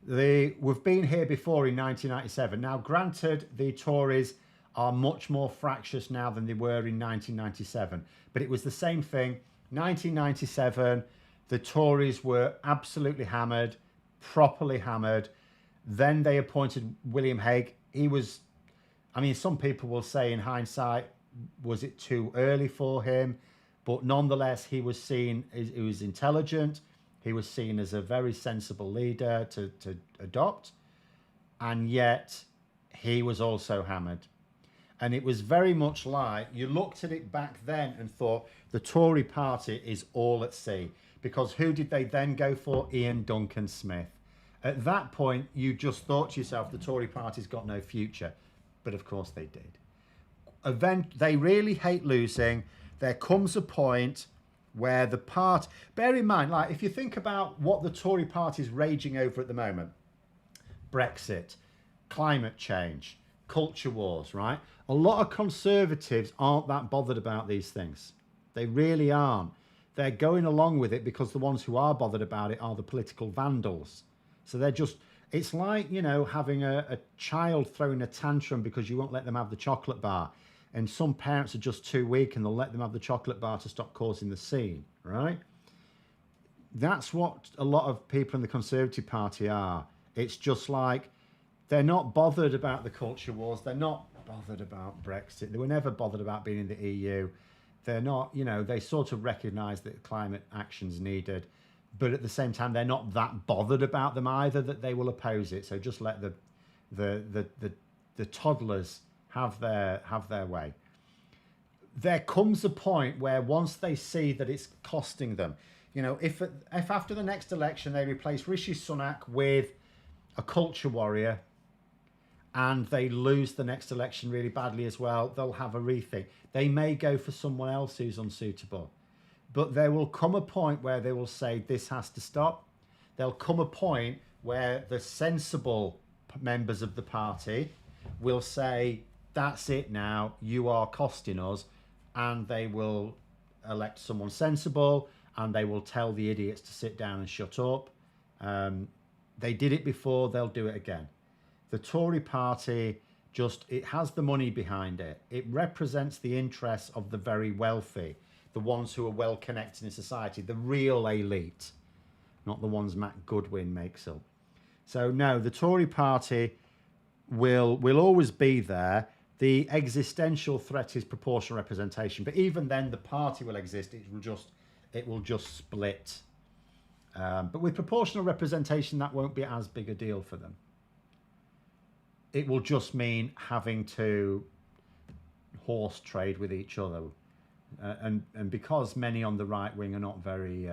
We've been here before in 1997. Now, granted, the Tories are much more fractious now than they were in 1997. But it was the same thing. 1997, the Tories were absolutely hammered, properly hammered. Then they appointed William Hague. He was, I mean, some people will say in hindsight, was it too early for him? But nonetheless, he was seen, he was intelligent. He was seen as a very sensible leader to adopt. And yet, he was also hammered. And it was very much like, you looked at it back then and thought, the Tory party is all at sea. Because who did they then go for? Ian Duncan Smith. At that point, you just thought to yourself, the Tory party's got no future. But of course they did. They really hate losing. There comes a point where the part, bear in mind, like if you think about what the Tory party is raging over at the moment, Brexit, climate change, culture wars, right? A lot of Conservatives aren't that bothered about these things. They really aren't. They're going along with it because the ones who are bothered about it are the political vandals. So they're just, it's like, you know, having a child throwing a tantrum because you won't let them have the chocolate bar. And some parents are just too weak and they'll let them have the chocolate bar to stop causing the scene, right? That's what a lot of people in the Conservative Party are. It's just like, they're not bothered about the culture wars. They're not bothered about Brexit. They were never bothered about being in the EU. They're not, you know, they sort of recognise that climate action's needed. But at the same time, they're not that bothered about them either, that they will oppose it. So just let the toddlers have their way. There comes a point where once they see that it's costing them, you know, if after the next election they replace Rishi Sunak with a culture warrior and they lose the next election really badly as well, they'll have a rethink. They may go for someone else who's unsuitable. But there will come a point where they will say, this has to stop. There'll come a point where the sensible members of the party will say, that's it now, you are costing us, and they will elect someone sensible, and they will tell the idiots to sit down and shut up. They did it before, they'll do it again. The Tory party, it has the money behind it. It represents the interests of the very wealthy, the ones who are well connected in society, the real elite, not the ones Matt Goodwin makes up. So no, the Tory party, will always be there. The existential threat is proportional representation, but even then, the party will exist. It will just split. But with proportional representation, that won't be as big a deal for them. It will just mean having to horse trade with each other, and because many on the right wing are not very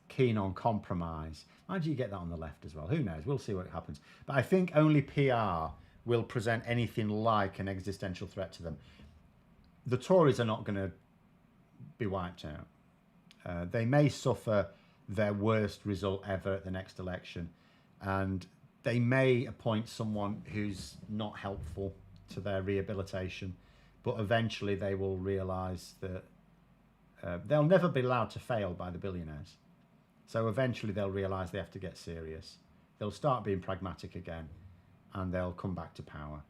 keen on compromise. How do you get that on the left as well? Who knows? We'll see what happens. But I think only PR will present anything like an existential threat to them. The Tories are not going to be wiped out. They may suffer their worst result ever at the next election, and they may appoint someone who's not helpful to their rehabilitation, but eventually they will realise that they'll never be allowed to fail by the billionaires. So eventually they'll realise they have to get serious. They'll start being pragmatic again, and they'll come back to power.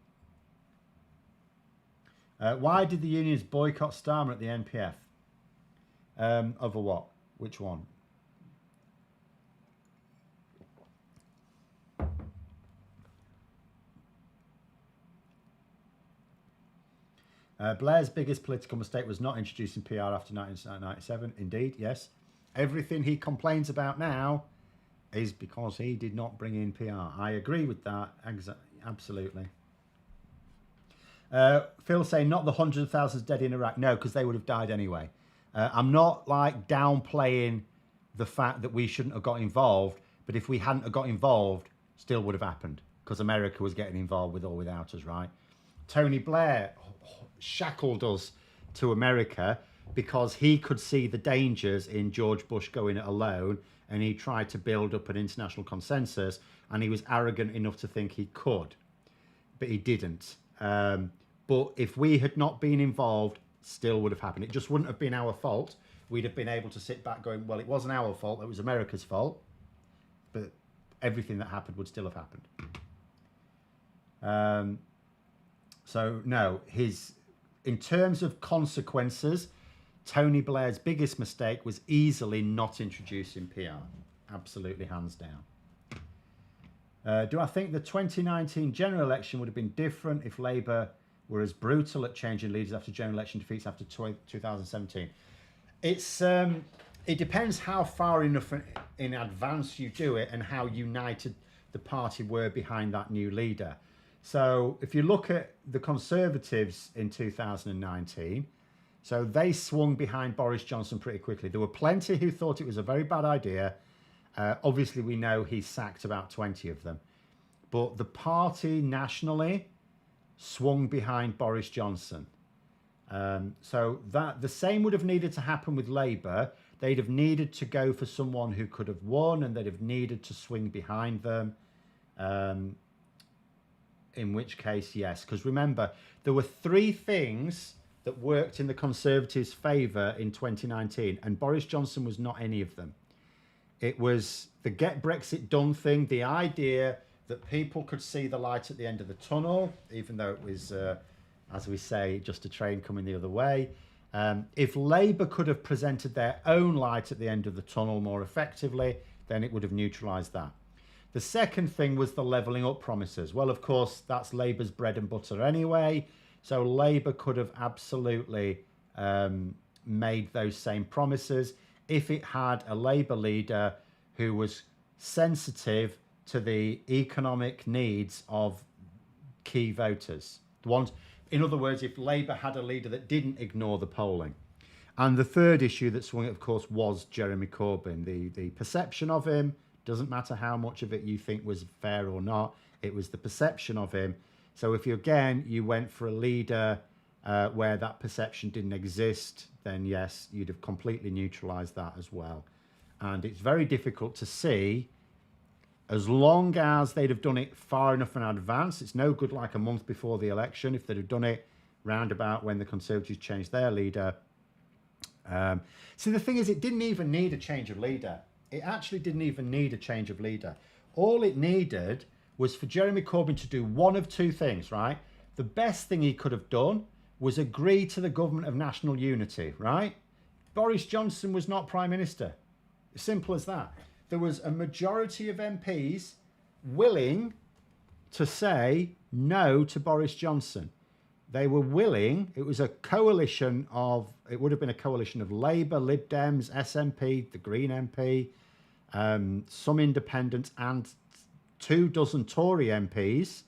Why did the unions boycott Starmer at the NPF? Over what? Which one? Blair's biggest political mistake was not introducing PR after 1997. Indeed, yes. Everything he complains about now is because he did not bring in PR. I agree with that. Absolutely. Phil saying not the hundreds of thousands dead in Iraq. No, because they would have died anyway. I'm not like downplaying the fact that we shouldn't have got involved, but if we hadn't have got involved, still would have happened, because America was getting involved with or without us, right? Tony Blair shackled us to America because he could see the dangers in George Bush going it alone, and he tried to build up an international consensus, and he was arrogant enough to think he could, but he didn't. But if we had not been involved, still would have happened. It just wouldn't have been our fault. We'd have been able to sit back going, well, it wasn't our fault, it was America's fault, but everything that happened would still have happened. So no, in terms of consequences, Tony Blair's biggest mistake was easily not introducing PR. Absolutely, hands down. Do I think the 2019 general election would have been different if Labour were as brutal at changing leaders after general election defeats after 2017? It depends how far enough in advance you do it and how united the party were behind that new leader. So if you look at the Conservatives in 2019, so they swung behind Boris Johnson pretty quickly. There were plenty who thought it was a very bad idea. Obviously, we know he sacked about 20 of them. But the party nationally swung behind Boris Johnson. So that the same would have needed to happen with Labour. They'd have needed to go for someone who could have won, and they'd have needed to swing behind them. In which case, yes. Because remember, there were three things that worked in the Conservatives' favour in 2019, and Boris Johnson was not any of them. It was the Get Brexit Done thing, the idea that people could see the light at the end of the tunnel, even though it was, as we say, just a train coming the other way. If Labour could have presented their own light at the end of the tunnel more effectively, then it would have neutralised that. The second thing was the levelling up promises. Well, of course, that's Labour's bread and butter anyway. So Labour could have absolutely made those same promises if it had a Labour leader who was sensitive to the economic needs of key voters. In other words, if Labour had a leader that didn't ignore the polling. And the third issue that swung it, of course, was Jeremy Corbyn. The perception of him, doesn't matter how much of it you think was fair or not, it was the perception of him. So if you went for a leader where that perception didn't exist, then yes, you'd have completely neutralised that as well. And it's very difficult to see, as long as they'd have done it far enough in advance. It's no good like a month before the election. If they'd have done it roundabout when the Conservatives changed their leader. See, the thing is, it didn't even need a change of leader. It actually didn't even need a change of leader. All it needed was for Jeremy Corbyn to do one of two things, right? The best thing he could have done was agree to the government of national unity, right? Boris Johnson was not Prime Minister. Simple as that. There was a majority of MPs willing to say no to Boris Johnson. They were willing, it was a coalition of, it would have been a coalition of Labour, Lib Dems, SNP, the Green MP, some independents, and 24 Tory MPs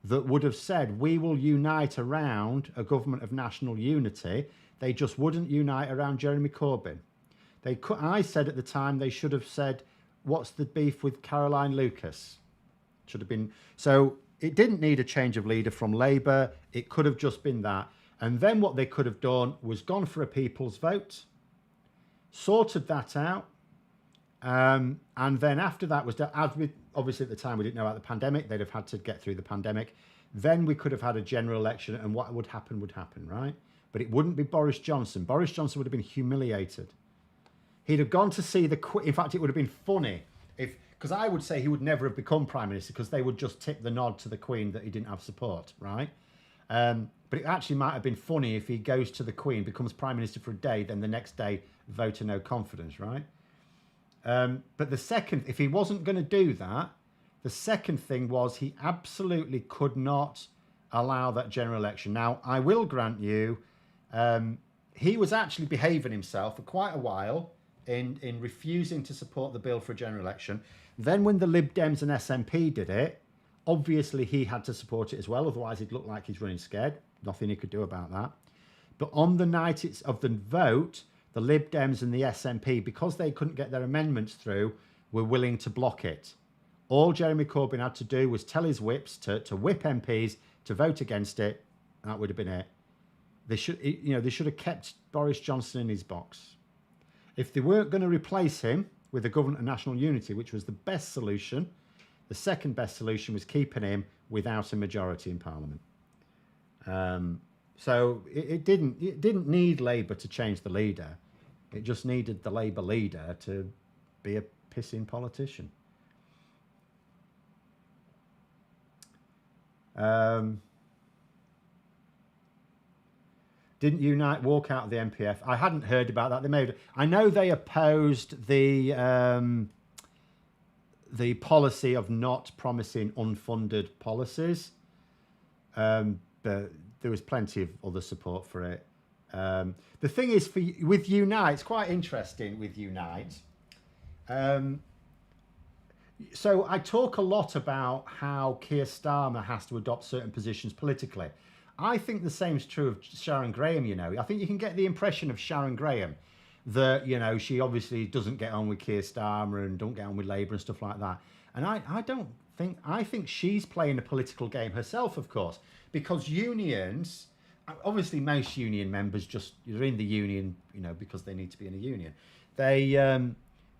that would have said, we will unite around a government of national unity. They just wouldn't unite around Jeremy Corbyn. I said at the time they should have said, what's the beef with Caroline Lucas? Should have been. So it didn't need a change of leader from Labour. It could have just been that. And then what they could have done was gone for a people's vote, sorted that out. And then after that was done, as with, obviously at the time we didn't know about the pandemic, they'd have had to get through the pandemic. Then we could have had a general election, and what would happen, right? But it wouldn't be Boris Johnson. Boris Johnson would have been humiliated. He'd have gone to see the Queen. In fact, it would have been funny if, because I would say he would never have become Prime Minister because they would just tip the nod to the Queen that he didn't have support, right? But it actually might have been funny if he goes to the Queen, becomes Prime Minister for a day, then the next day vote of no confidence, right? But the second, if he wasn't going to do that, the second thing was he absolutely could not allow that general election. Now, I will grant you, he was actually behaving himself for quite a while in refusing to support the bill for a general election. Then when the Lib Dems and SNP did it, obviously he had to support it as well, otherwise he'd look like he's running scared. Nothing he could do about that. But on the night of the vote, the Lib Dems and the SNP, because they couldn't get their amendments through, were willing to block it. All Jeremy Corbyn had to do was tell his whips to whip MPs to vote against it. That would have been it. They should have kept Boris Johnson in his box. If they weren't going to replace him with a government of national unity, which was the best solution, the second best solution was keeping him without a majority in Parliament. So it didn't need Labour to change the leader. It just needed the Labour leader to be a pissing politician. Didn't Unite walk out of the MPF? I hadn't heard about that. I know they opposed the policy of not promising unfunded policies, but there was plenty of other support for it. The thing is, with Unite, it's quite interesting with Unite. So I talk a lot about how Keir Starmer has to adopt certain positions politically. I think the same is true of Sharon Graham, I think you can get the impression of Sharon Graham that, she obviously doesn't get on with Keir Starmer and don't get on with Labour and stuff like that. And I think she's playing a political game herself, of course, because unions, obviously most union members you're in the union, because they need to be in a union.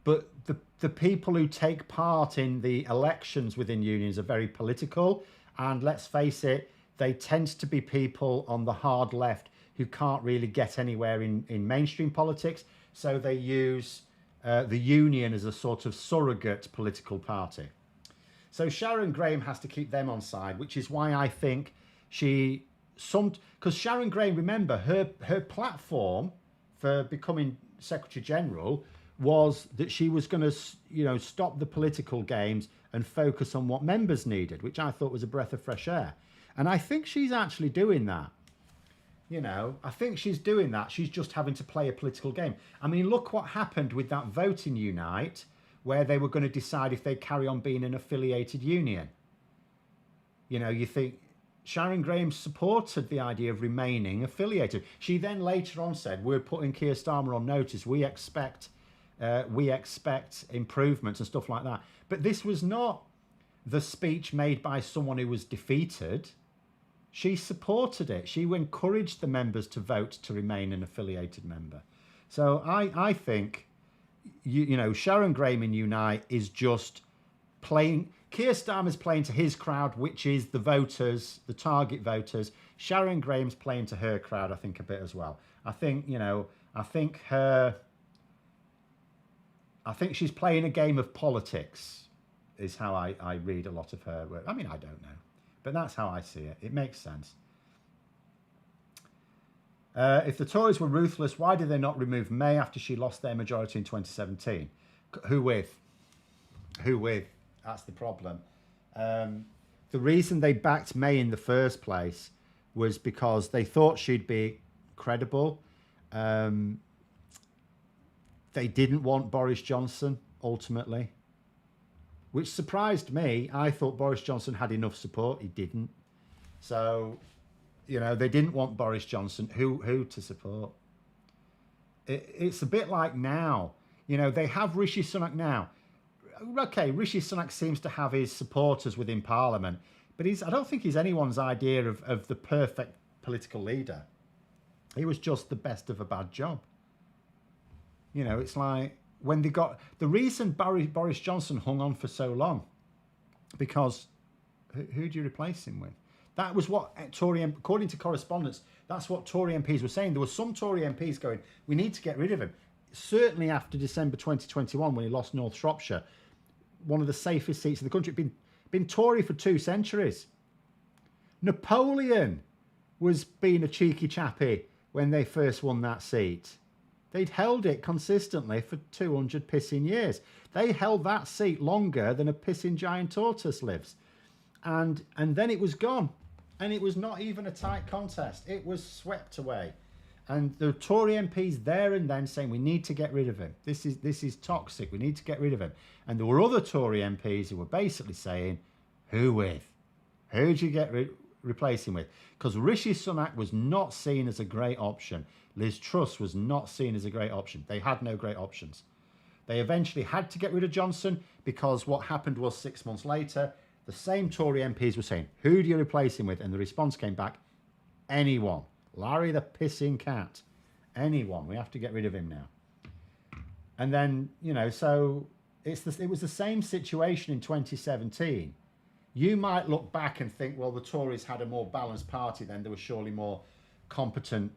But the people who take part in the elections within unions are very political. And let's face it, they tend to be people on the hard left who can't really get anywhere in mainstream politics. So they use the union as a sort of surrogate political party. So Sharon Graham has to keep them on side, which is why I think because Sharon Graham, remember, her platform for becoming Secretary General was that she was going to, stop the political games and focus on what members needed, which I thought was a breath of fresh air. And I think she's actually doing that. I think she's doing that. She's just having to play a political game. I mean, look what happened with that vote in Unite, where they were going to decide if they carry on being an affiliated union. You think Sharon Graham supported the idea of remaining affiliated. She then later on said, we're putting Keir Starmer on notice. We expect improvements and stuff like that. But this was not the speech made by someone who was defeated. She supported it. She encouraged the members to vote to remain an affiliated member. So I think, Sharon Graham in Unite is just playing. Keir Starmer's playing to his crowd, which is the voters, the target voters. Sharon Graham's playing to her crowd, I think, a bit as well. I think she's playing a game of politics, is how I read a lot of her work. I mean, I don't know, but that's how I see it. It makes sense. If the Tories were ruthless, why did they not remove May after she lost their majority in 2017? Who with? That's the problem. The reason they backed May in the first place was because they thought she'd be credible. Um, they didn't want Boris Johnson ultimately, which surprised me. I thought Boris Johnson had enough support. He didn't. So, they didn't want Boris Johnson. Who to support? It's a bit like now. They have Rishi Sunak now. Okay, Rishi Sunak seems to have his supporters within Parliament, but I don't think he's anyone's idea of the perfect political leader. He was just the best of a bad job. It's like when they got... The reason Boris Johnson hung on for so long, because who do you replace him with? That was what Tory, according to correspondence, that's what Tory MPs were saying. There were some Tory MPs going, we need to get rid of him. Certainly after December 2021, when he lost North Shropshire, one of the safest seats in the country, been Tory for 2 centuries. Napoleon was being a cheeky chappy when they first won that seat. They'd held it consistently for 200 pissing years. They held that seat longer than a pissing giant tortoise lives. And then it was gone. And it was not even a tight contest. It was swept away. And the Tory MPs there and then saying, we need to get rid of him. This is toxic. We need to get rid of him. And there were other Tory MPs who were basically saying, who with? Who do you replace him with? Because Rishi Sunak was not seen as a great option. Liz Truss was not seen as a great option. They had no great options. They eventually had to get rid of Johnson because what happened was 6 months later, the same Tory MPs were saying, who do you replace him with? And the response came back, anyone. Larry the pissing cat. Anyone. We have to get rid of him now. And then, so it was the same situation in 2017. You might look back and think, well, the Tories had a more balanced party then. There were surely more competent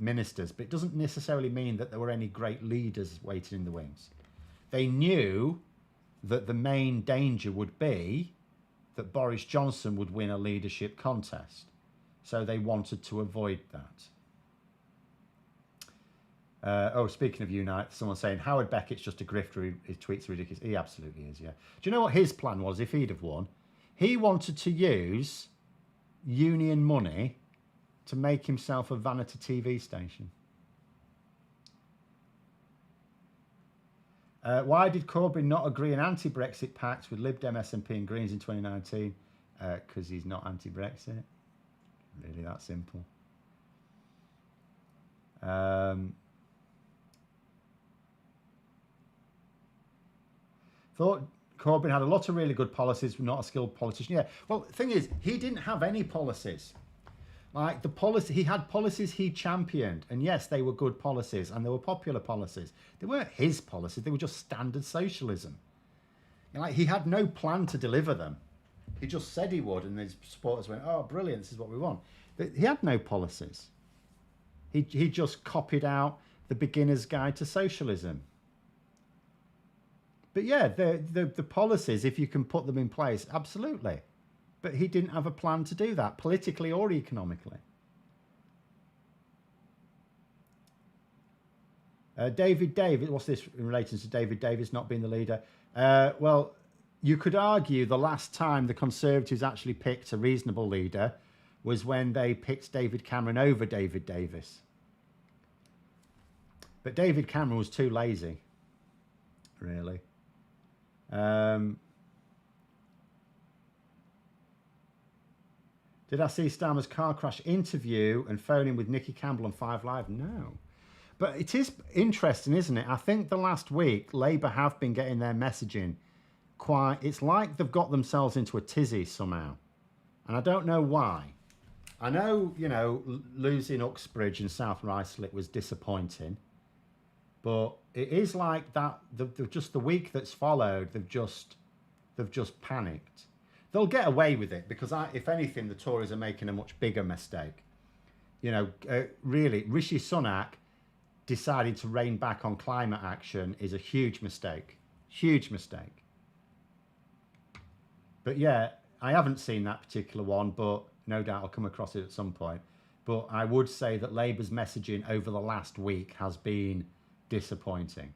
ministers. But it doesn't necessarily mean that there were any great leaders waiting in the wings. They knew that the main danger would be that Boris Johnson would win a leadership contest. So they wanted to avoid that. Speaking of Unite, someone's saying Howard Beckett's just a grifter. His tweets are ridiculous. He absolutely is, yeah. Do you know what his plan was if he'd have won? He wanted to use union money to make himself a vanity TV station. Why did Corbyn not agree an anti-Brexit pact with Lib Dem, SNP and Greens in 2019? Because he's not anti-Brexit. Really that simple. Thought Corbyn had a lot of really good policies, but not a skilled politician. Yeah, well, the thing is, he didn't have any policies. Like he had policies he championed, and yes, they were good policies, and they were popular policies. They weren't his policies; they were just standard socialism. He had no plan to deliver them. He just said he would, and his supporters went, "Oh, brilliant! This is what we want." He had no policies. He just copied out the beginner's guide to socialism. But yeah, the policies, if you can put them in place, absolutely. But he didn't have a plan to do that, politically or economically. David Davis, what's this in relation to David Davis not being the leader? Well, you could argue the last time the Conservatives actually picked a reasonable leader was when they picked David Cameron over David Davis. But David Cameron was too lazy, really. Did I see Starmer's car crash interview and phone in with Nikki Campbell on 5 Live? No. But it is interesting, isn't it? I think the last week, Labour have been getting their messaging quite... It's like they've got themselves into a tizzy somehow. And I don't know why. I know, losing Uxbridge and South Ruislip was disappointing. But it is like that, just the week that's followed, they've just panicked. They'll get away with it because, if anything, the Tories are making a much bigger mistake. Really, Rishi Sunak deciding to rein back on climate action is a huge mistake. Huge mistake. But yeah, I haven't seen that particular one, but no doubt I'll come across it at some point. But I would say that Labour's messaging over the last week has been disappointing.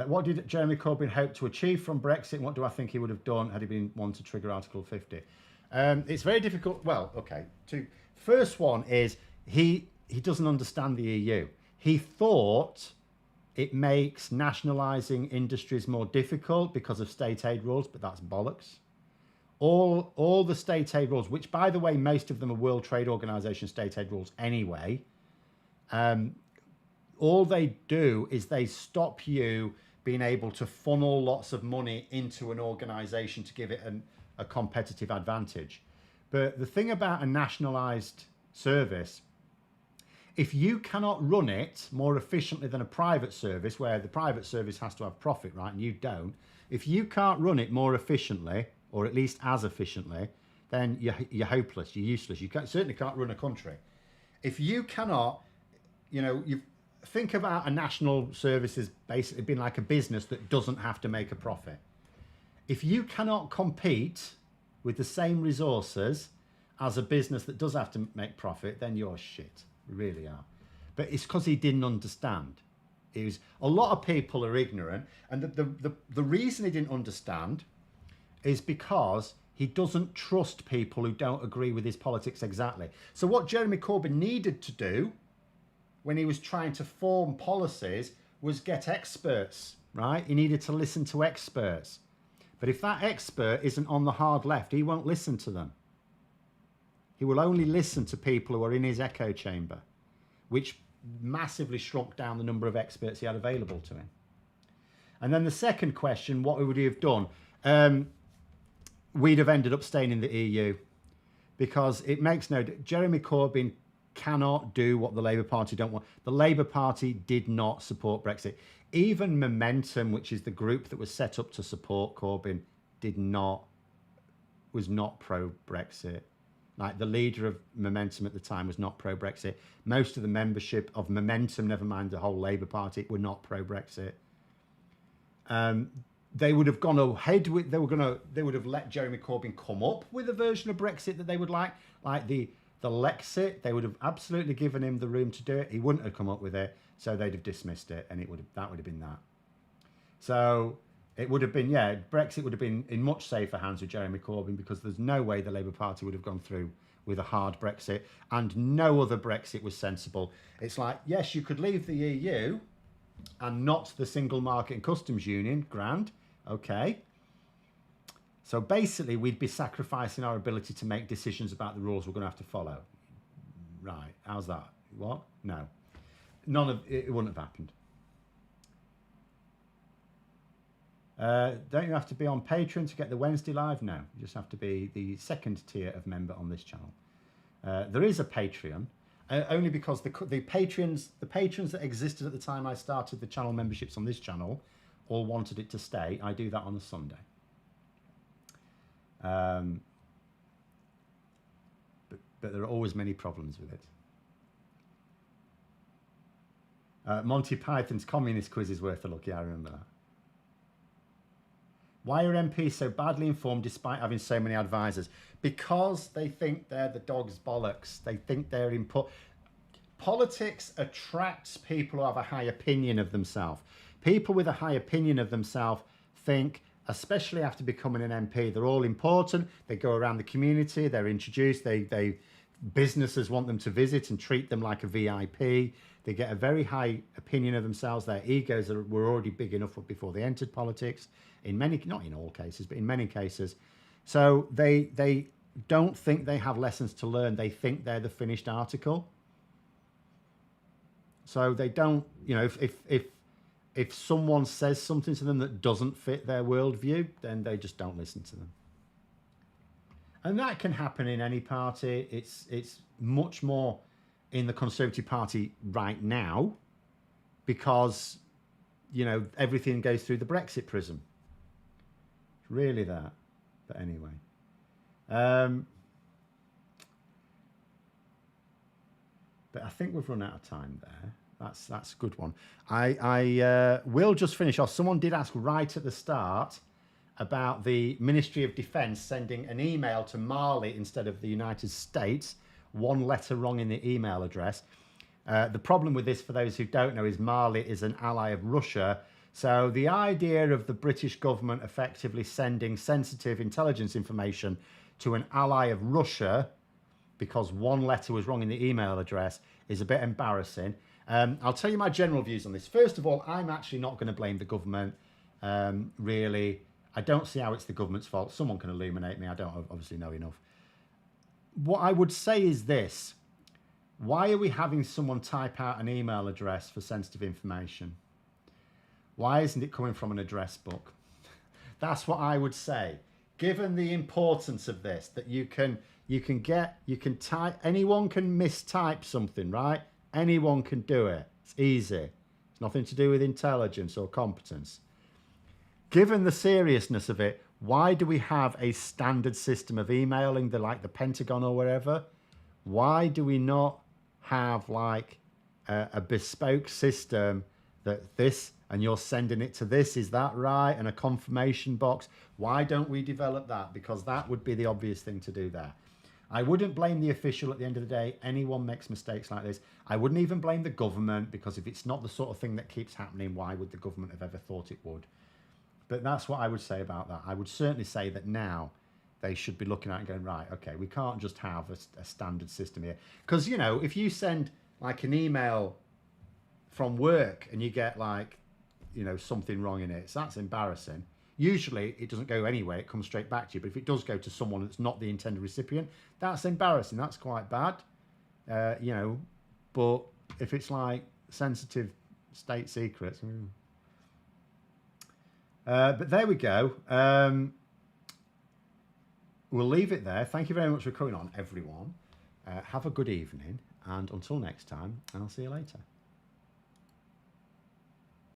What did Jeremy Corbyn hope to achieve from Brexit? And what do I think he would have done had he been one to trigger Article 50? It's very difficult. Well, okay. First one is he doesn't understand the EU. He thought it makes nationalising industries more difficult because of state aid rules, but that's bollocks. All the state aid rules, which by the way, most of them are World Trade Organization state aid rules anyway, all they do is they stop you being able to funnel lots of money into an organization to give it a competitive advantage. But the thing about a nationalized service, if you cannot run it more efficiently than a private service, where the private service has to have profit, right, and you don't, if you can't run it more efficiently, or at least as efficiently, then you're hopeless, you're useless. You certainly can't run a country. If you cannot, you think about a national service as basically being like a business that doesn't have to make a profit. If you cannot compete with the same resources as a business that does have to make profit, then you're shit. You really are. But it's because he didn't understand. A lot of people are ignorant, and the reason he didn't understand is because he doesn't trust people who don't agree with his politics exactly. So what Jeremy Corbyn needed to do when he was trying to form policies was get experts, right? He needed to listen to experts. But if that expert isn't on the hard left, he won't listen to them. He will only listen to people who are in his echo chamber, which massively shrunk down the number of experts he had available to him. And then the second question, what would he have done? We'd have ended up staying in the EU, because it makes no... Jeremy Corbyn cannot do what the Labour Party don't want. The Labour Party did not support Brexit. Even Momentum, which is the group that was set up to support Corbyn, was not pro-Brexit. Like, the leader of Momentum at the time was not pro-Brexit. Most of the membership of Momentum, never mind the whole Labour Party, were not pro-Brexit. They would have gone ahead with... They would have let Jeremy Corbyn come up with a version of Brexit that they would like the Lexit. They would have absolutely given him the room to do it. He wouldn't have come up with it, so they'd have dismissed it, and that would have been that. So it would have been, Brexit would have been in much safer hands with Jeremy Corbyn, because there's no way the Labour Party would have gone through with a hard Brexit, and no other Brexit was sensible. It's like, yes, you could leave the EU and not the single market and customs union, grand, okay. So basically, we'd be sacrificing our ability to make decisions about the rules we're going to have to follow. Right, how's that? What? No. It wouldn't have happened. Don't you have to be on Patreon to get the Wednesday live? No, you just have to be the second tier of member on this channel. There is a Patreon, only because the patrons that existed at the time I started the channel memberships on this channel all wanted it to stay. I do that on a Sunday. But there are always many problems with it. Monty Python's communist quiz is worth a look. Yeah, I remember that. Why are MPs so badly informed despite having so many advisors? Because they think they're the dog's bollocks. They think they're input. Politics attracts people who have a high opinion of themselves. People with a high opinion of themselves think, especially after becoming an MP, they're all important. They go around the community, they're introduced, businesses want them to visit and treat them like a VIP. They get a very high opinion of themselves. Their egos were already big enough before they entered politics. Not in all cases, but in many cases. So they don't think they have lessons to learn. They think they're the finished article. So they don't, if someone says something to them that doesn't fit their worldview, then they just don't listen to them. And that can happen in any party. It's much more in the Conservative Party right now, because, everything goes through the Brexit prism. It's really that. But anyway. But I think we've run out of time there. That's a good one. I will just finish off. Someone did ask right at the start about the Ministry of Defence sending an email to Mali instead of the United States. One letter wrong in the email address. The problem with this, for those who don't know, is Mali is an ally of Russia, So the idea of the British government effectively sending sensitive intelligence information to an ally of Russia because one letter was wrong in the email address is a bit embarrassing. I'll tell you my general views on this. First of all, I'm actually not going to blame the government. Really, I don't see how it's the government's fault. Someone can illuminate me. I don't obviously know enough. What I would say is this. Why are we having someone type out an email address for sensitive information? Why isn't it coming from an address book? That's what I would say. Given the importance of this, that you can type, anyone can mistype something, right? Anyone can do it. It's easy. It's nothing to do with intelligence or competence. Given the seriousness of it, why do we have a standard system of emailing, like the Pentagon or wherever? Why do we not have like a bespoke system that this, and you're sending it to this, is that right? And a confirmation box. Why don't we develop that? Because that would be the obvious thing to do there. I wouldn't blame the official at the end of the day. Anyone makes mistakes like this. I wouldn't even blame the government, because if it's not the sort of thing that keeps happening, why would the government have ever thought it would? But that's what I would say about that. I would certainly say that now they should be looking at it and going, right, okay, we can't just have a standard system here. Because, you know, if you send like an email from work and you get like, you know, something wrong in it, so that's embarrassing. Usually it doesn't go anywhere, it comes straight back to you. But if it does go to someone that's not the intended recipient, that's embarrassing. That's quite bad, you know. But if it's like sensitive state secrets... but there we go. We'll leave it there. Thank you very much for coming on, everyone. Have a good evening. And until next time, I'll see you later.